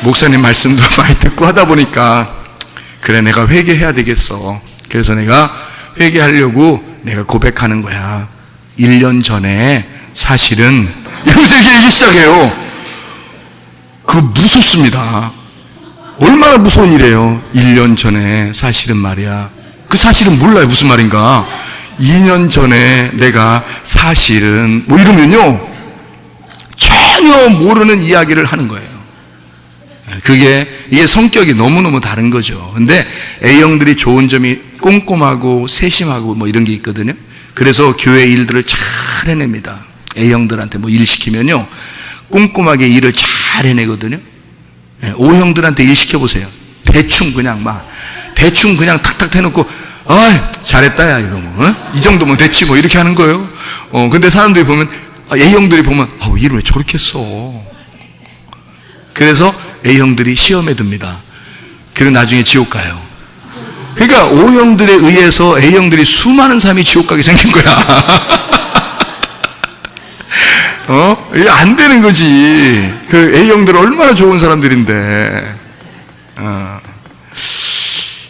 목사님 말씀도 많이 듣고 하다 보니까 그래, 내가 회개해야 되겠어. 그래서 내가 회개하려고 내가 고백하는 거야. 1년 전에 사실은, 이러면서 얘기 시작해요. 무섭습니다. 얼마나 무서운 일이에요. 1년 전에 사실은 말이야. 그 사실은 몰라요. 무슨 말인가. 2년 전에 내가 사실은 이러면요, 전혀 모르는 이야기를 하는 거예요. 이게 성격이 너무너무 다른 거죠. 근데 A형들이 좋은 점이 꼼꼼하고 세심하고 이런 게 있거든요. 그래서 교회 일들을 잘 해냅니다. A형들한테 일 시키면요, 꼼꼼하게 일을 잘 해내거든요. O형들한테 일 시켜보세요. 대충 그냥 탁탁 해놓고, 잘했다, 야, 이거 이 정도면 됐지, 이렇게 하는 거예요. 근데 사람들이 보면, A형들이 보면, 일을 왜 저렇게 써? 그래서 A형들이 시험에 듭니다. 그리고 나중에 지옥 가요. 그러니까 O형들에 의해서 A형들이 수많은 사람이 지옥 가게 생긴 거야. 이게 안 되는 거지. 그 A형들은 얼마나 좋은 사람들인데.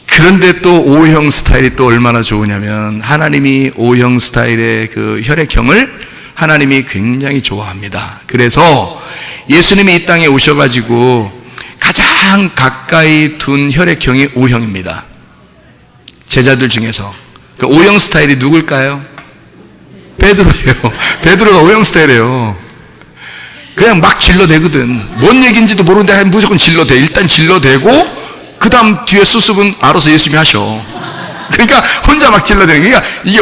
그런데 또 O형 스타일이 또 얼마나 좋으냐면, 하나님이 O형 스타일의 그 혈액형을 하나님이 굉장히 좋아합니다. 그래서 예수님이 이 땅에 오셔가지고 가장 가까이 둔 혈액형이 O형입니다. 제자들 중에서. 그 O형 스타일이 누굴까요? 베드로예요. 베드로가 O형 스타일이에요. 그냥 막 질러대거든. 뭔 얘기인지도 모르는데 무조건 질러대. 일단 질러대고 그 다음 뒤에 수습은 알아서 예수님이 하셔. 그러니까 혼자 막 질러대는. 그러니까 이게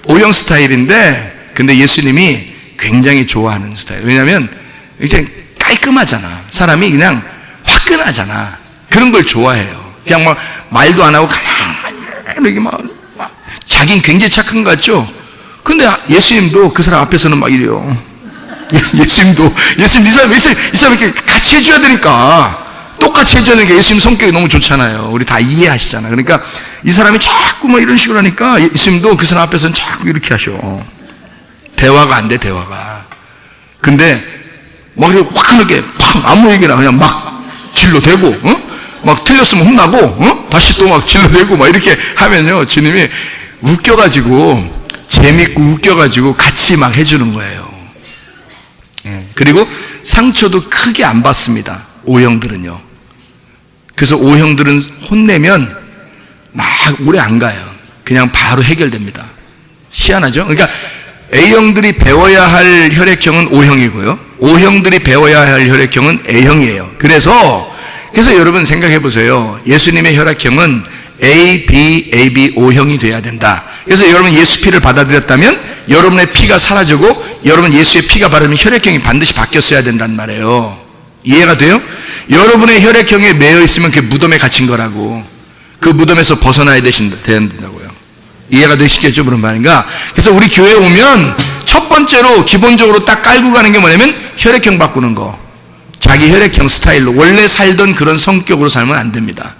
O형 스타일인데, 근데 예수님이 굉장히 좋아하는 스타일. 왜냐하면 이제 깔끔하잖아. 사람이 그냥 화끈하잖아. 그런 걸 좋아해요. 그냥 막 말도 안 하고 가만히 이렇게 막 자긴 굉장히 착한 것 같죠? 근데 예수님도 그 사람 앞에서는 막 이래요. 예수님 이 사람 이렇게 같이 해줘야 되니까. 똑같이 해줘야 되니까. 예수님 성격이 너무 좋잖아요. 우리 다 이해하시잖아. 그러니까 이 사람이 자꾸 막 이런 식으로 하니까 예수님도 그 사람 앞에서는 자꾸 이렇게 하셔. 대화가 안 돼, 대화가. 근데 막 이렇게 화끈하게 막 아무 얘기나 그냥 막 질러대고, 막 틀렸으면 혼나고, 다시 또 막 질러대고 막 이렇게 하면요, 주님이 웃겨가지고, 재밌고 웃겨가지고 같이 막 해주는 거예요. 예. 그리고 상처도 크게 안 받습니다. O형들은요. 그래서 O형들은 혼내면 막 오래 안 가요. 그냥 바로 해결됩니다. 희한하죠? 그러니까 A형들이 배워야 할 혈액형은 O형이고요. O형들이 배워야 할 혈액형은 A형이에요. 그래서 여러분 생각해 보세요. 예수님의 혈액형은 A, B, AB, O형이 돼야 된다. 그래서 여러분 예수 피를 받아들였다면 여러분의 피가 사라지고 여러분 예수의 피가 바르면 혈액형이 반드시 바뀌었어야 된단 말이에요. 이해가 돼요? 여러분의 혈액형에 매여 있으면 그게 무덤에 갇힌 거라고. 그 무덤에서 벗어나야 된다고요. 이해가 되시겠죠? 그런 말인가? 그래서 우리 교회에 오면 첫 번째로 기본적으로 딱 깔고 가는 게 뭐냐면 혈액형 바꾸는 거. 자기 혈액형 스타일로 원래 살던 그런 성격으로 살면 안 됩니다.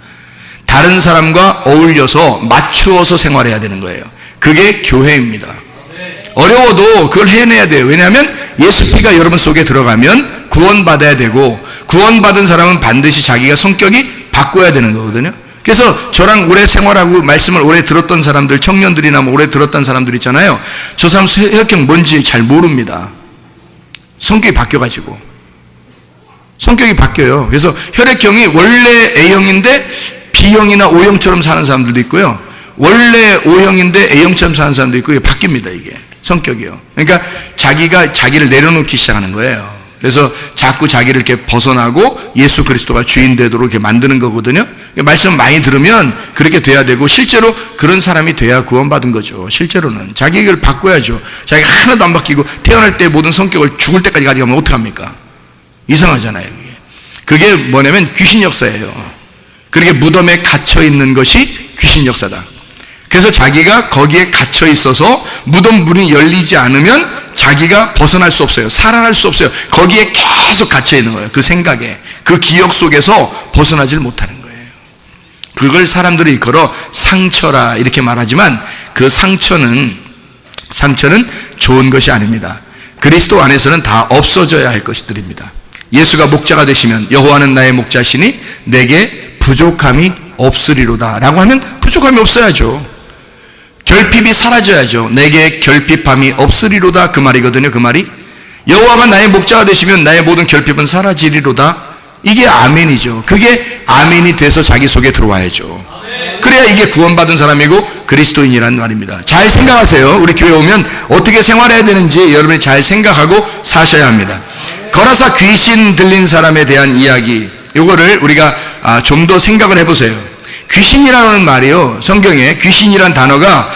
다른 사람과 어울려서 맞추어서 생활해야 되는 거예요. 그게 교회입니다. 어려워도 그걸 해내야 돼요. 왜냐하면 예수 피가 여러분 속에 들어가면 구원받아야 되고, 구원받은 사람은 반드시 자기가 성격이 바꿔야 되는 거거든요. 그래서 저랑 오래 생활하고 말씀을 오래 들었던 사람들, 청년들이나 뭐 오래 들었던 사람들 있잖아요. 저 사람 혈액형 뭔지 잘 모릅니다. 성격이 바뀌어가지고. 성격이 바뀌어요. 그래서 혈액형이 원래 A형인데 B형이나 O형처럼 사는 사람들도 있고요. 원래 O형인데 A형처럼 사는 사람도 있고, 이게 바뀝니다, 이게. 성격이요. 그러니까 자기가 자기를 내려놓기 시작하는 거예요. 그래서 자꾸 자기를 이렇게 벗어나고 예수 그리스도가 주인 되도록 이렇게 만드는 거거든요. 말씀 많이 들으면 그렇게 돼야 되고, 실제로 그런 사람이 돼야 구원받은 거죠. 실제로는 자기를 바꿔야죠. 자기가 하나도 안 바뀌고 태어날 때 모든 성격을 죽을 때까지 가져가면 어떡합니까? 이상하잖아요. 그게 뭐냐면 귀신 역사예요. 그렇게 무덤에 갇혀 있는 것이 귀신 역사다. 그래서 자기가 거기에 갇혀 있어서 무덤 문이 열리지 않으면 자기가 벗어날 수 없어요. 살아날 수 없어요. 거기에 계속 갇혀 있는 거예요. 그 생각에, 그 기억 속에서 벗어나질 못하는 거예요. 그걸 사람들이 일컬어 상처라 이렇게 말하지만, 그 상처는 좋은 것이 아닙니다. 그리스도 안에서는 다 없어져야 할 것들입니다. 예수가 목자가 되시면 여호와는 나의 목자시니 내게 부족함이 없으리로다 라고 하면 부족함이 없어야죠. 결핍이 사라져야죠. 내게 결핍함이 없으리로다, 그 말이거든요. 그 말이 여호와가 나의 목자가 되시면 나의 모든 결핍은 사라지리로다. 이게 아멘이죠. 그게 아멘이 돼서 자기 속에 들어와야죠. 그래야 이게 구원받은 사람이고 그리스도인이라는 말입니다. 잘 생각하세요. 우리 교회 오면 어떻게 생활해야 되는지 여러분이 잘 생각하고 사셔야 합니다. 거라사 귀신 들린 사람에 대한 이야기, 이거를 우리가 좀 더 생각을 해보세요. 귀신이라는 말이요, 성경에 귀신이란 단어가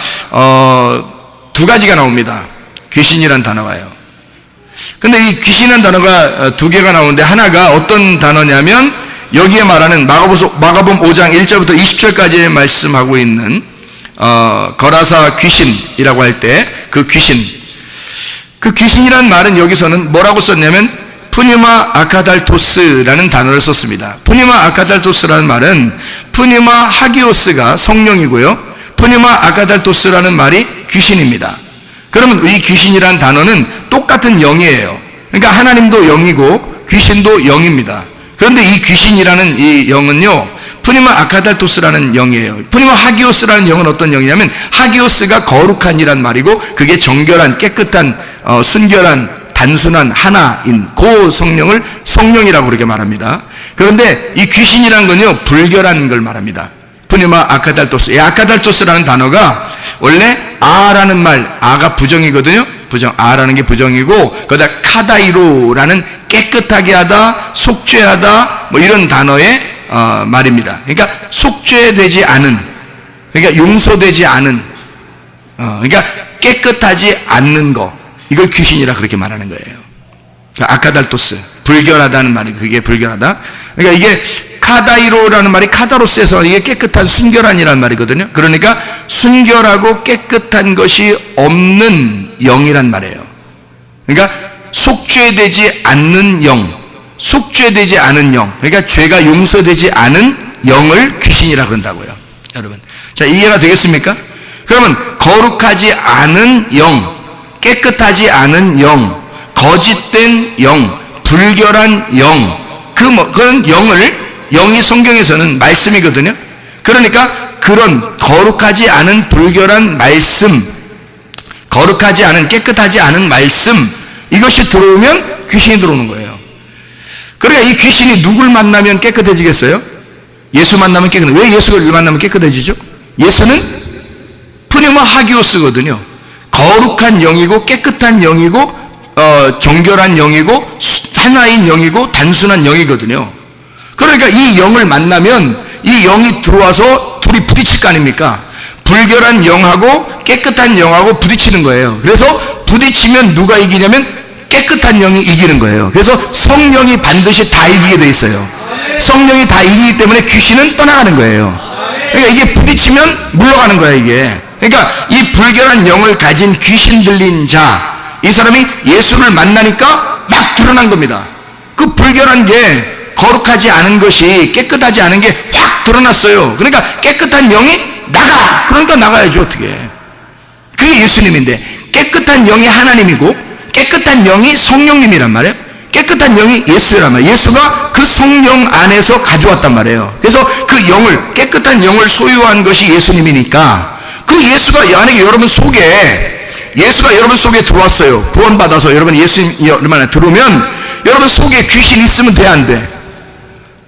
두 가지가 나옵니다. 귀신이란 단어가요. 근데 이 귀신이란 단어가 두 개가 나오는데, 하나가 어떤 단어냐면 여기에 말하는 마가복음 5장 1절부터 20절까지 말씀하고 있는 거라사 귀신이라고 할 때 그 귀신이란 말은 여기서는 뭐라고 썼냐면 푸니마 아카달토스라는 단어를 썼습니다. 푸니마 아카달토스라는 말은 푸니마 하기오스가 성령이고요, 푸니마 아카달토스라는 말이 귀신입니다. 그러면 이 귀신이라는 단어는 똑같은 영이에요. 그러니까 하나님도 영이고 귀신도 영입니다. 그런데 이 귀신이라는 이 영은요, 푸니마 아카달토스라는 영이에요. 푸니마 하기오스라는 영은 어떤 영이냐면, 하기오스가 거룩한이란 말이고, 그게 정결한, 깨끗한, 순결한, 단순한 하나인 그 성령을 성령이라고 그렇게 말합니다. 그런데 이 귀신이란 건요, 불결한 걸 말합니다. 푸니마 아카달토스. 이 아카달토스라는 단어가 원래 아라는 말, 아가 부정이거든요. 아라는 게 부정이고, 거기다 카다이로라는 깨끗하게 하다, 속죄하다, 뭐 이런 단어의 말입니다. 그러니까 속죄되지 않은, 그러니까 용서되지 않은, 그러니까 깨끗하지 않는 거, 이걸 귀신이라 그렇게 말하는 거예요. 아카달토스, 불결하다는 말이 그게 불결하다. 그러니까 이게 카다이로라는 말이 카다로스에서 이게 깨끗한 순결한이라는 말이거든요. 그러니까 순결하고 깨끗한 것이 없는 영이란 말이에요. 그러니까 속죄되지 않는 영, 속죄되지 않은 영, 그러니까 죄가 용서되지 않은 영을 귀신이라 그런다고요. 여러분, 자, 이해가 되겠습니까? 그러면 거룩하지 않은 영, 깨끗하지 않은 영, 거짓된 영, 불결한 영, 그런 영이 성경에서는 말씀이거든요. 그러니까 그런 거룩하지 않은 불결한 말씀, 거룩하지 않은 깨끗하지 않은 말씀, 이것이 들어오면 귀신이 들어오는 거예요. 그러니까 이 귀신이 누굴 만나면 깨끗해지겠어요? 예수 만나면 깨끗해. 왜 예수를 만나면 깨끗해지죠? 예수는 푸니마 하기오스거든요. 거룩한 영이고 깨끗한 영이고 정결한 영이고 하나인 영이고 단순한 영이거든요. 그러니까 이 영을 만나면 이 영이 들어와서 둘이 부딪힐 거 아닙니까? 불결한 영하고 깨끗한 영하고 부딪히는 거예요. 그래서 부딪히면 누가 이기냐면 깨끗한 영이 이기는 거예요. 그래서 성령이 반드시 다 이기게 돼 있어요. 성령이 다 이기기 때문에 귀신은 떠나가는 거예요. 그러니까 이게 부딪히면 물러가는 거야, 이게. 그러니까 이 불결한 영을 가진 귀신 들린 자, 이 사람이 예수를 만나니까 막 드러난 겁니다. 그 불결한 게, 거룩하지 않은 것이, 깨끗하지 않은 게 확 드러났어요. 그러니까 깨끗한 영이 나가! 그러니까 나가야죠, 어떻게. 그게 예수님인데, 깨끗한 영이 하나님이고 깨끗한 영이 성령님이란 말이에요. 깨끗한 영이 예수란 말이에요. 예수가 그 성령 안에서 가져왔단 말이에요. 그래서 그 영을, 깨끗한 영을 소유한 것이 예수님이니까 그 예수가 만약에 여러분 속에 들어왔어요. 구원받아서 여러분 예수님 여러분 안에 들어오면 여러분 속에 귀신 있으면 돼, 안 돼?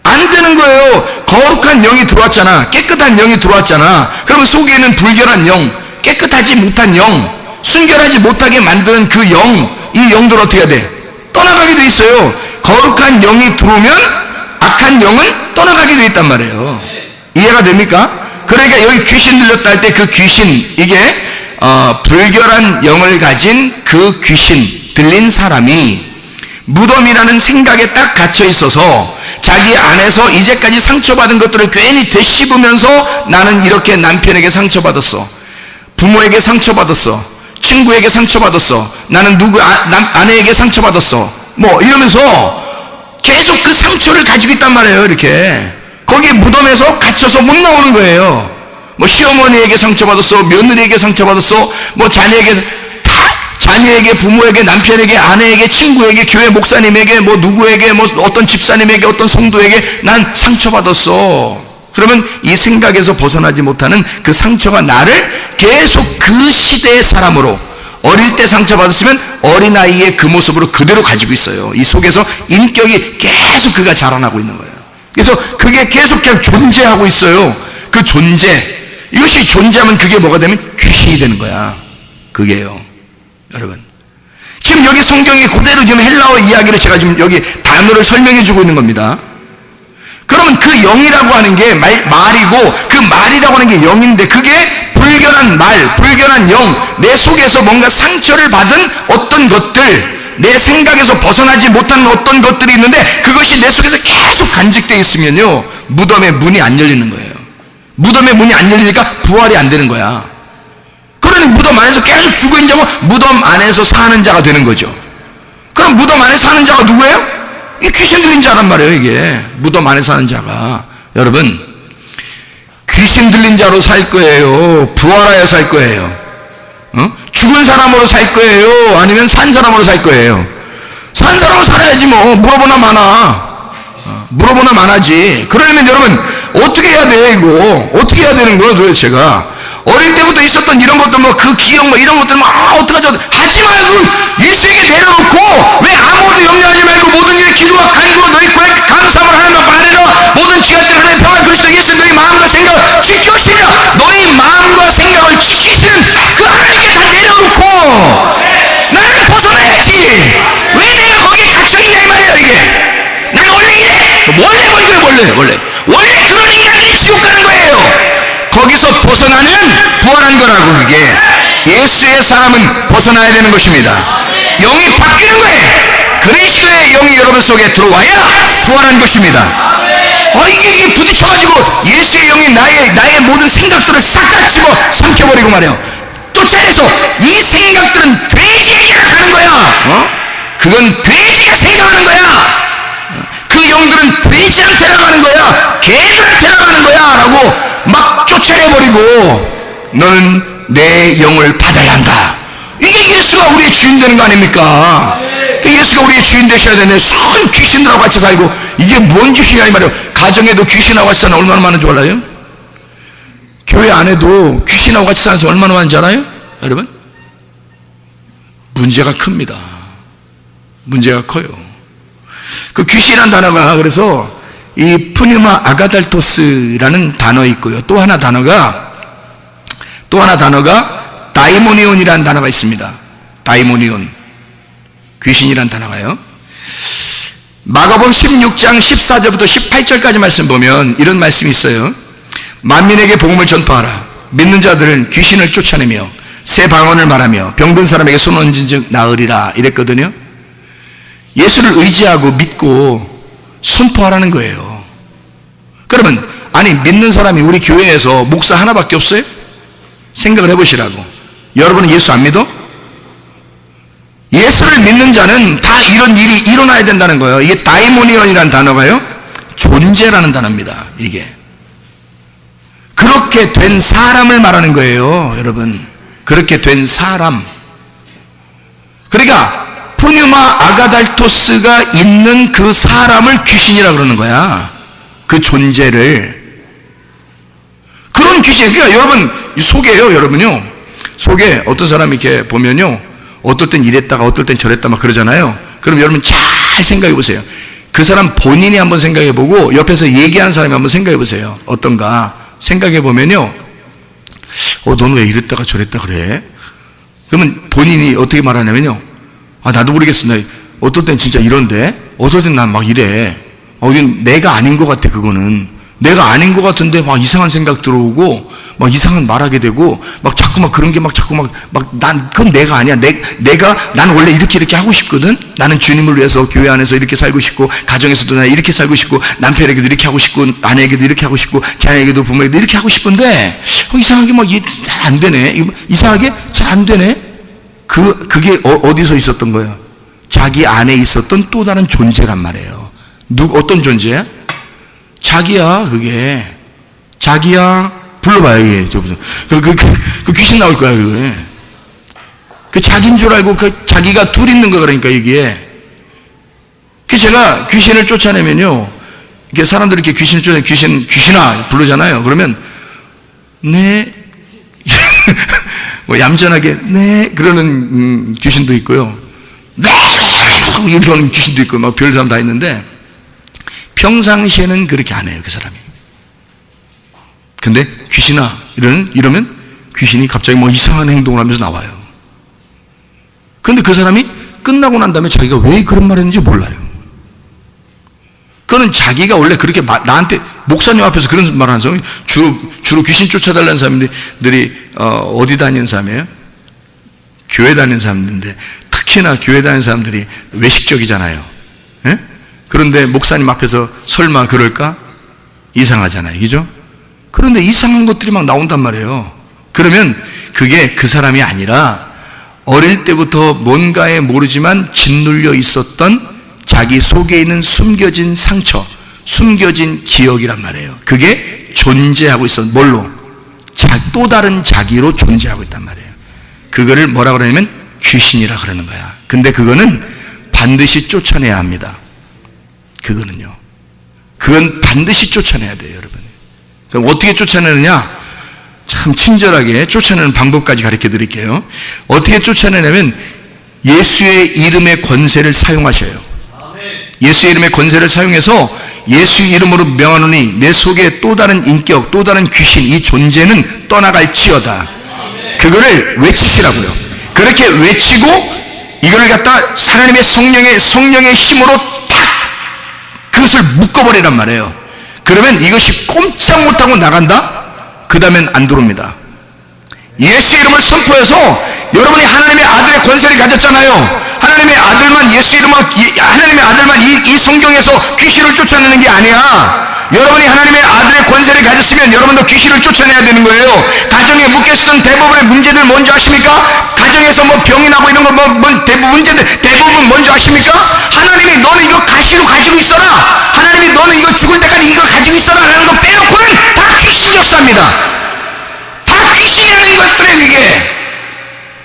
안 되는 거예요. 거룩한 영이 들어왔잖아. 깨끗한 영이 들어왔잖아. 그러면 속에 있는 불결한 영, 깨끗하지 못한 영, 순결하지 못하게 만드는 그 영, 이 영들 어떻게 해야 돼? 떠나가게 돼 있어요. 거룩한 영이 들어오면 악한 영은 떠나가게 돼 있단 말이에요. 이해가 됩니까? 그러니까 여기 귀신 들렸다 할 때 그 귀신, 이게 불결한 영을 가진 그 귀신 들린 사람이 무덤이라는 생각에 딱 갇혀 있어서 자기 안에서 이제까지 상처받은 것들을 괜히 되씹으면서 나는 이렇게 남편에게 상처받았어, 부모에게 상처받았어, 친구에게 상처받았어, 나는 아내에게 상처받았어, 뭐 이러면서 계속 그 상처를 가지고 있단 말이에요. 이렇게 거기 무덤에서 갇혀서 못 나오는 거예요. 뭐 시어머니에게 상처받았어, 며느리에게 상처받았어, 뭐 자녀에게, 부모에게, 남편에게, 아내에게, 친구에게, 교회 목사님에게, 뭐 누구에게, 뭐 어떤 집사님에게, 어떤 성도에게 난 상처받았어. 그러면 이 생각에서 벗어나지 못하는 그 상처가 나를 계속 그 시대의 사람으로, 어릴 때 상처받았으면 어린아이의 그 모습으로 그대로 가지고 있어요. 이 속에서 인격이 계속 그가 자라나고 있는 거예요. 그래서 그게 계속 그냥 존재하고 있어요. 그 존재, 이것이 존재하면 그게 뭐가 되면 귀신이 되는 거야. 그게요, 여러분. 지금 여기 성경이 그대로 지금 헬라어 이야기를 제가 지금 여기 단어를 설명해 주고 있는 겁니다. 그러면 그 영이라고 하는 게 말이고, 그 말이라고 하는 게 영인데, 그게 불결한 말, 불결한 영, 내 속에서 뭔가 상처를 받은 어떤 것들, 내 생각에서 벗어나지 못하는 어떤 것들이 있는데 그것이 내 속에서 계속 간직되어 있으면요, 무덤의 문이 안 열리는 거예요. 무덤의 문이 안 열리니까 부활이 안 되는 거야. 그러니 무덤 안에서 계속 죽어있는 자고 무덤 안에서 사는 자가 되는 거죠. 그럼 무덤 안에 사는 자가 누구예요? 이 귀신 들린 자란 말이에요. 이게 무덤 안에 사는 자가, 여러분, 귀신 들린 자로 살 거예요? 부활하여 살 거예요? 죽은 사람으로 살 거예요? 아니면 산 사람으로 살 거예요? 산 사람으로 살아야지 뭐. 물어보나 마나. 물어보나 마나지. 그러면 여러분 어떻게 해야 돼? 이거 어떻게 해야 되는 거예요? 도대체가 어릴 때부터 있었던 이런 것들, 뭐 그 기억, 뭐 이런 것들, 뭐 어떡하죠? 하지 말고 예수에게 내려놓고, 왜 아무것도 염려하지 말고 모든 일에 기도와 간구로 너희 구할 감사함을 하나님께 말해라. 모든 지할 때 하나님 평화 그리스도 예수 너희 마음과 생각을 지키시며, 너희 마음과 생각을 지키시는 그 하나님께 다 내려놓고, 나 거예요. 원래 그런 인간들이 지옥 가는 거예요. 거기서 벗어나면 부활한 거라고. 그게 예수의 사람은 벗어나야 되는 것입니다. 영이 바뀌는 거예요. 그리스도의 영이 여러분 속에 들어와야 부활한 것입니다. 이게 부딪혀가지고 예수의 영이 나의 모든 생각들을 싹 다 집어삼켜버리고 말이에요. 쫓아내서 이 생각들은 돼지에게나 가는 거야. 그건 돼지가 생각하는 거야. 그 영들은 돼지한테 나가는 거야. 개들한테 나가는 거야. 라고 막 쫓아내버리고 너는 내 영을 받아야 한다. 이게 예수가 우리의 주인 되는 거 아닙니까? 예수가 우리의 주인 되셔야 되는데 선 귀신들하고 같이 살고, 이게 뭔 귀신이야 이 말이에요. 가정에도 귀신하고 같이 사는 얼마나 많은 줄 알아요? 교회 안에도 귀신하고 같이 사는 사람 얼마나 많은지 알아요? 여러분? 문제가 큽니다. 문제가 커요. 그 귀신이라는 단어가 그래서 이 푸뉴마 아가달토스라는 단어 있고요. 또 하나 단어가 다이모니온이라는 단어가 있습니다. 다이모니온, 귀신이라는 단어가요. 마가복음 16장 14절부터 18절까지 말씀 보면 이런 말씀이 있어요. 만민에게 복음을 전파하라. 믿는 자들은 귀신을 쫓아내며 새 방언을 말하며 병든 사람에게 손 얹은 즉 나으리라 이랬거든요. 예수를 의지하고 믿고 선포하라는 거예요. 그러면 아니 믿는 사람이 우리 교회에서 목사 하나밖에 없어요? 생각을 해보시라고. 여러분은 예수 안 믿어? 예수를 믿는 자는 다 이런 일이 일어나야 된다는 거예요. 이게 다이모니온이라는 단어가요, 존재라는 단어입니다. 이게 그렇게 된 사람을 말하는 거예요. 여러분, 그렇게 된 사람. 그러니까 푸뉴마 아가달토스가 있는 그 사람을 귀신이라 그러는 거야. 그 존재를. 그런 귀신. 그러니까 여러분 속에요. 여러분요, 속에 어떤 사람이 이렇게 보면요, 어떨 땐 이랬다가 어떨 땐 저랬다 막 그러잖아요. 그럼 여러분 잘 생각해 보세요. 그 사람 본인이 한번 생각해 보고 옆에서 얘기하는 사람이 한번 생각해 보세요. 어떤가 생각해 보면요, 너는 왜 이랬다가 저랬다 그래? 그러면 본인이 어떻게 말하냐면요, 나도 모르겠어. 나 어떨 땐 진짜 이런데 어떨 땐 난 막 이래. 이건 내가 아닌 것 같아. 그거는 내가 아닌 것 같은데 막 이상한 생각 들어오고 막 이상한 말하게 되고 막 자꾸 막 그런 게 막 자꾸 막 난 그건 내가 아니야. 난 원래 이렇게 하고 싶거든. 나는 주님을 위해서 교회 안에서 이렇게 살고 싶고, 가정에서도 나 이렇게 살고 싶고, 남편에게도 이렇게 하고 싶고, 아내에게도 이렇게 하고 싶고, 자녀에게도 부모에게도 이렇게 하고 싶은데 이상하게 막 잘 안 되네. 이상하게 잘 안 되네. 그게 어디서 있었던 거예요? 자기 안에 있었던 또 다른 존재란 말이에요. 어떤 존재야? 자기야. 그게 자기야. 불러봐요. 이게 그 귀신 나올 거야. 그게 그 자기인 줄 알고 자기가 둘 있는 거. 그러니까 이게 제가 귀신을 쫓아내면요, 이게 사람들이 이렇게 귀신을 쫓아내 귀신아 부르잖아요. 그러면 네 뭐 얌전하게 네 그러는 귀신도 있고요, 네 이렇게 하는 귀신도 있고 막 별 사람 다 있는데 평상시에는 그렇게 안 해요, 그 사람이. 근데 귀신아 이러면 귀신이 갑자기 뭐 이상한 행동을 하면서 나와요. 근데 그 사람이 끝나고 난 다음에 자기가 왜 그런 말 했는지 몰라요. 그거는 자기가 원래 그렇게 나한테, 목사님 앞에서 그런 말 하는 사람이 주로 귀신 쫓아달라는 사람들이 어디 다니는 사람이에요? 교회 다니는 사람들인데, 특히나 교회 다니는 사람들이 외식적이잖아요. 예? 그런데 목사님 앞에서 설마 그럴까? 이상하잖아요. 그죠? 그런데 이상한 것들이 막 나온단 말이에요. 그러면 그게 그 사람이 아니라 어릴 때부터 뭔가에 모르지만 짓눌려 있었던 자기 속에 있는 숨겨진 상처, 숨겨진 기억이란 말이에요. 그게 존재하고 있어. 뭘로? 또 다른 자기로 존재하고 있단 말이에요. 그거를 뭐라 그러냐면 귀신이라 그러는 거야. 근데 그거는 반드시 쫓아내야 합니다. 그건 반드시 쫓아내야 돼요, 여러분. 그럼 어떻게 쫓아내느냐? 참 친절하게 쫓아내는 방법까지 가르쳐 드릴게요. 어떻게 쫓아내냐면 예수의 이름의 권세를 사용하셔요. 예수의 이름의 권세를 사용해서 예수 이름으로 명하노니 내 속에 또 다른 인격, 또 다른 귀신, 이 존재는 떠나갈지어다. 그거를 외치시라고요. 그렇게 외치고 이걸 갖다 하나님의 성령의 힘으로 딱 그것을 묶어버리란 말이에요. 그러면 이것이 꼼짝 못하고 나간다? 그 다음엔 안 들어옵니다. 예수 이름을 선포해서 여러분이 하나님의 아들의 권세를 가졌잖아요. 하나님의 아들만 예수 이름으로, 하나님의 아들만 이 성경에서 귀신을 쫓아내는 게 아니야. 여러분이 하나님의 아들의 권세를 가졌으면 여러분도 귀신을 쫓아내야 되는 거예요. 가정에 묶였던 대부분의 문제들 뭔지 아십니까? 가정에서 뭐 병이 나고 이런 거 문제들 대부분 뭔지 아십니까? 하나님이 너는 이거 가시로 가지고 있어라. 하나님이 너는 이거 죽을 때까지 이거 가지고 있어라 라는 거 빼놓고는 다 귀신 역사입니다. 다 귀신이 하는 것들이에요. 그게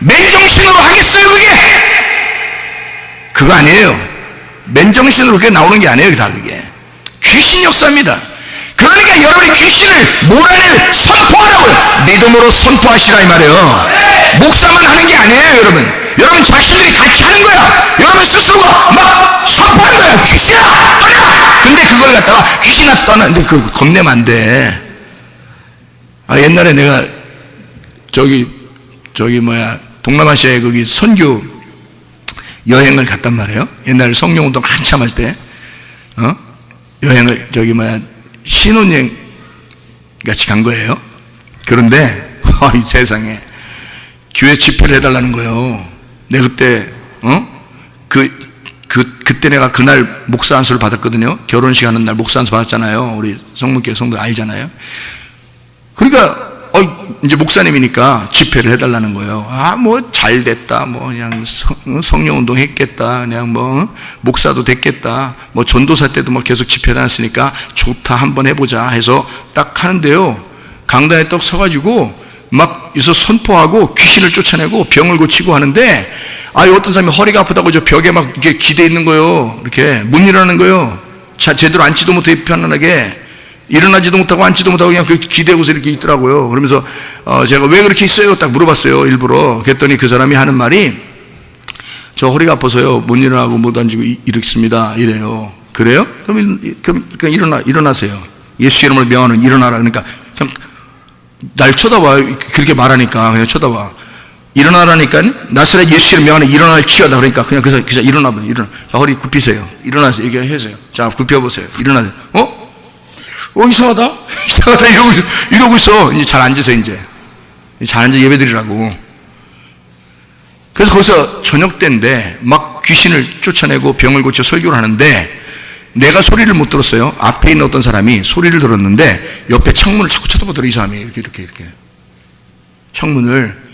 맨정신으로 하겠어요. 그거 아니에요. 맨정신으로 그게 나오는 게 아니에요. 다 그게 귀신 역사입니다. 그러니까 여러분이 귀신을 몰아낼 선포하라고요. 믿음으로 선포하시라 이 말이에요. 목사만 하는 게 아니에요. 여러분 자신들이 같이 하는 거야. 여러분 스스로가 막 선포하는 거야. 귀신아 떠나. 근데 그걸 갖다가 귀신아 떠나. 근데 그거 겁내면 안 돼. 옛날에 내가 동남아시아에 거기 선교 여행을 갔단 말이에요. 옛날 성령운동 한참 할 때, 여행을 신혼여행 같이 간 거예요. 그런데 이 세상에 교회 집회를 해달라는 거예요. 내가 그때 그때 내가 그날 목사 안수를 받았거든요. 결혼식 하는 날 목사 안수 받았잖아요. 우리 성문교회 성도 알잖아요. 그러니까 이제 목사님이니까 집회를 해달라는 거예요. 뭐 잘 됐다. 뭐 그냥 성령운동 했겠다. 그냥 뭐 목사도 됐겠다. 뭐 전도사 때도 뭐 계속 집회 다녔으니까 좋다. 한번 해보자 해서 딱 하는데요. 강단에 딱 서가지고 막 여기서 선포하고 귀신을 쫓아내고 병을 고치고 하는데 어떤 사람이 허리가 아프다고 저 벽에 막 이렇게 기대 있는 거예요. 이렇게 못 일어나는 거예요. 제대로 앉지도 못해 편안하게. 일어나지도 못하고 앉지도 못하고 그냥 기대고서 이렇게 있더라고요. 그러면서 제가 왜 그렇게 있어요? 딱 물어봤어요. 일부러. 그랬더니 그 사람이 하는 말이 저 허리가 아파서요. 못 일어나고 못 앉고 이렇습니다. 이래요. 그래요? 그럼 일어나세요. 예수 이름을 명하는 일어나라. 그러니까 그냥 날 쳐다봐. 그렇게 말하니까 그냥 쳐다봐. 일어나라니까 나스렛 예수 이름 명하는 일어날 치라다. 그러니까 그냥 일어나봐. 자, 허리 굽히세요. 일어나세요. 얘기하세요. 자, 굽혀보세요. 일어나세요. 이상하다? 이상하다 이러고 있어. 이제 잘 앉으세요. 이제 잘 앉아 예배드리라고. 그래서 거기서 저녁 때인데 막 귀신을 쫓아내고 병을 고쳐 설교를 하는데 내가 소리를 못 들었어요. 앞에 있는 어떤 사람이 소리를 들었는데 옆에 창문을 자꾸 쳐다보더라. 이 사람이 이렇게 창문을.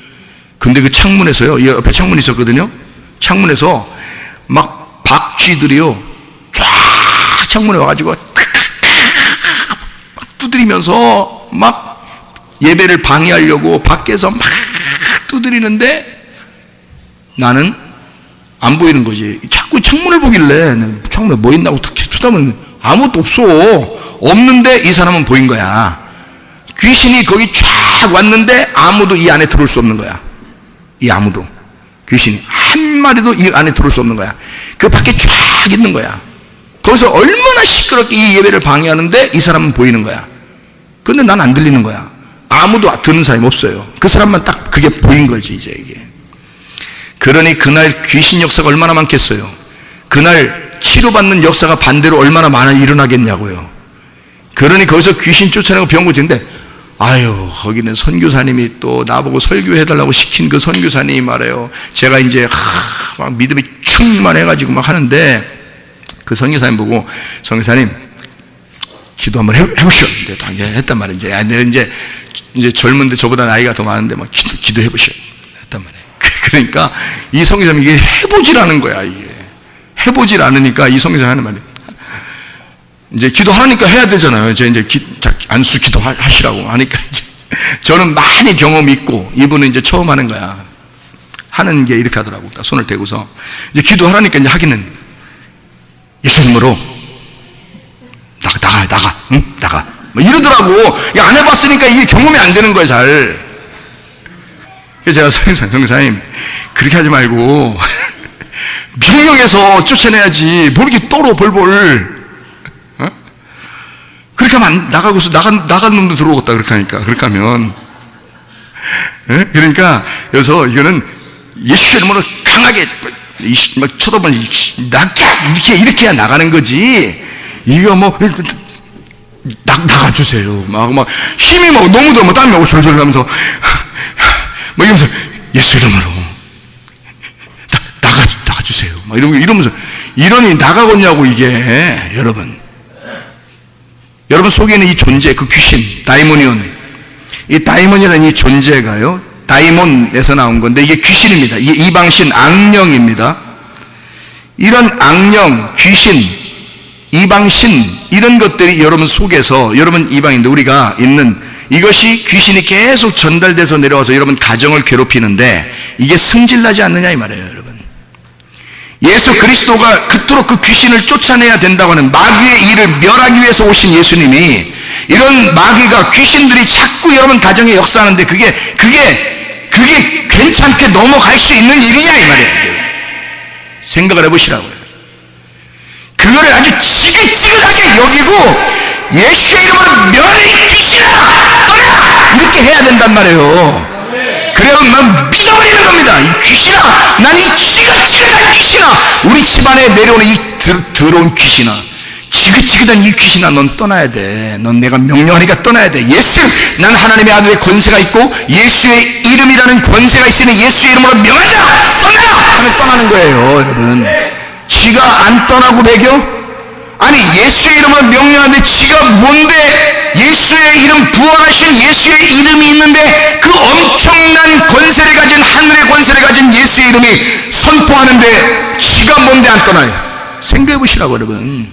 근데 그 창문에서요, 옆에 창문이 있었거든요. 창문에서 막 박쥐들이요 쫙 창문에 와가지고 두드리면서 막 예배를 방해하려고 밖에서 막 두드리는데 나는 안 보이는 거지. 자꾸 창문을 보길래 창문에 뭐 있나고 탁 쳐다보면 아무것도 없어. 없는데 이 사람은 보인 거야. 귀신이 거기 쫙 왔는데 아무도 이 안에 들어올 수 없는 거야. 이 아무도. 귀신이 한 마리도 이 안에 들어올 수 없는 거야. 그 밖에 쫙 있는 거야. 거기서 얼마나 시끄럽게 이 예배를 방해하는데 이 사람은 보이는 거야. 근데 난 안 들리는 거야. 아무도 듣는 사람이 없어요. 그 사람만 딱 그게 보인 거지, 이제 이게. 그러니 그날 귀신 역사가 얼마나 많겠어요. 그날 치료받는 역사가 반대로 얼마나 많이 일어나겠냐고요. 그러니 거기서 귀신 쫓아내고 병 고치는데 거기는 선교사님이 또 나보고 설교해달라고 시킨 그 선교사님이 말해요. 제가 이제 막 믿음이 충만해가지고 막 하는데 그 선교사님 보고 선교사님 기도 한번 해보시오. 이제 했단 말이에요. 이제 젊은데 저보다 나이가 더 많은데 막 기도해보시오. 했단 말이에요. 그러니까 이 선교사님이 이게 해보질 않은 거야. 이게 해보질 않으니까 이 선교사님 하는 말이 이제 기도하니까 해야 되잖아요. 이제 안수 기도 하시라고 하니까 이제 저는 많이 경험이 있고 이분은 이제 처음 하는 거야. 하는 게 이렇게 하더라고. 손을 대고서 이제 기도하라니까 이제 하기는 예수님으로 나가, 응? 나가. 뭐 이러더라고. 안 해봤으니까 이게 경험이 안 되는 거야, 잘. 그래서 제가 선교사님, 그렇게 하지 말고, 명령해서 쫓아내야지. 뭘 이렇게 떨어, 벌벌. 어? 그렇게 하면 나가고서, 나간 놈도 들어오겠다, 그렇게 하니까. 그렇게 하면. 예? 그러니까, 여기서 이거는 예수 이름으로 강하게, 막 쳐다보니, 이렇게 해야 나가는 거지. 이거 뭐, 나가주세요. 막 힘이 막 너무 들어, 땀이 막 졸졸 나면서 막 이러면서 예수 이름으로 나가주세요. 막 이러면서 이러니 나가겠냐고 이게. 여러분 속에 있는 이 존재, 그 귀신, 다이모니온, 이 다이몬이라는 이 존재가요, 다이몬에서 나온 건데 이게 귀신입니다. 이게 이방신, 악령입니다. 이런 악령, 귀신, 이방신 이런 것들이 여러분 속에서, 여러분 이방인데 우리가 있는 이것이 귀신이 계속 전달돼서 내려와서 여러분 가정을 괴롭히는데 이게 승질나지 않느냐 이 말이에요. 여러분, 예수 그리스도가 그토록 그 귀신을 쫓아내야 된다고 하는 마귀의 일을 멸하기 위해서 오신 예수님이 이런 마귀가, 귀신들이 자꾸 여러분 가정에 역사하는데 그게 괜찮게 넘어갈 수 있는 일이냐 이 말이에요. 생각을 해보시라고요. 그거를 아주 지긋지긋하게 여기고 예수의 이름으로 멸해, 귀신아 떠나, 이렇게 해야 된단 말이에요. 그래야 난 믿어버리는 겁니다. 이 귀신아, 난 이 지긋지긋한 귀신아, 우리 집안에 내려오는 이 더러운 귀신아, 지긋지긋한 이 귀신아, 넌 떠나야 돼. 넌 내가 명령하니까 떠나야 돼. 예수, 난 하나님의 아들의 권세가 있고 예수의 이름이라는 권세가 있으니 예수의 이름으로 명한다, 떠나라 하면 떠나는 거예요. 여러분, 지가 안 떠나고 배겨? 아니, 예수의 이름으로 명령하는데 지가 뭔데? 예수의 이름, 부활하신 예수의 이름이 있는데 그 엄청난 권세를 가진, 하늘의 권세를 가진 예수의 이름이 선포하는데 지가 뭔데 안 떠나요? 생각해 보시라고. 여러분,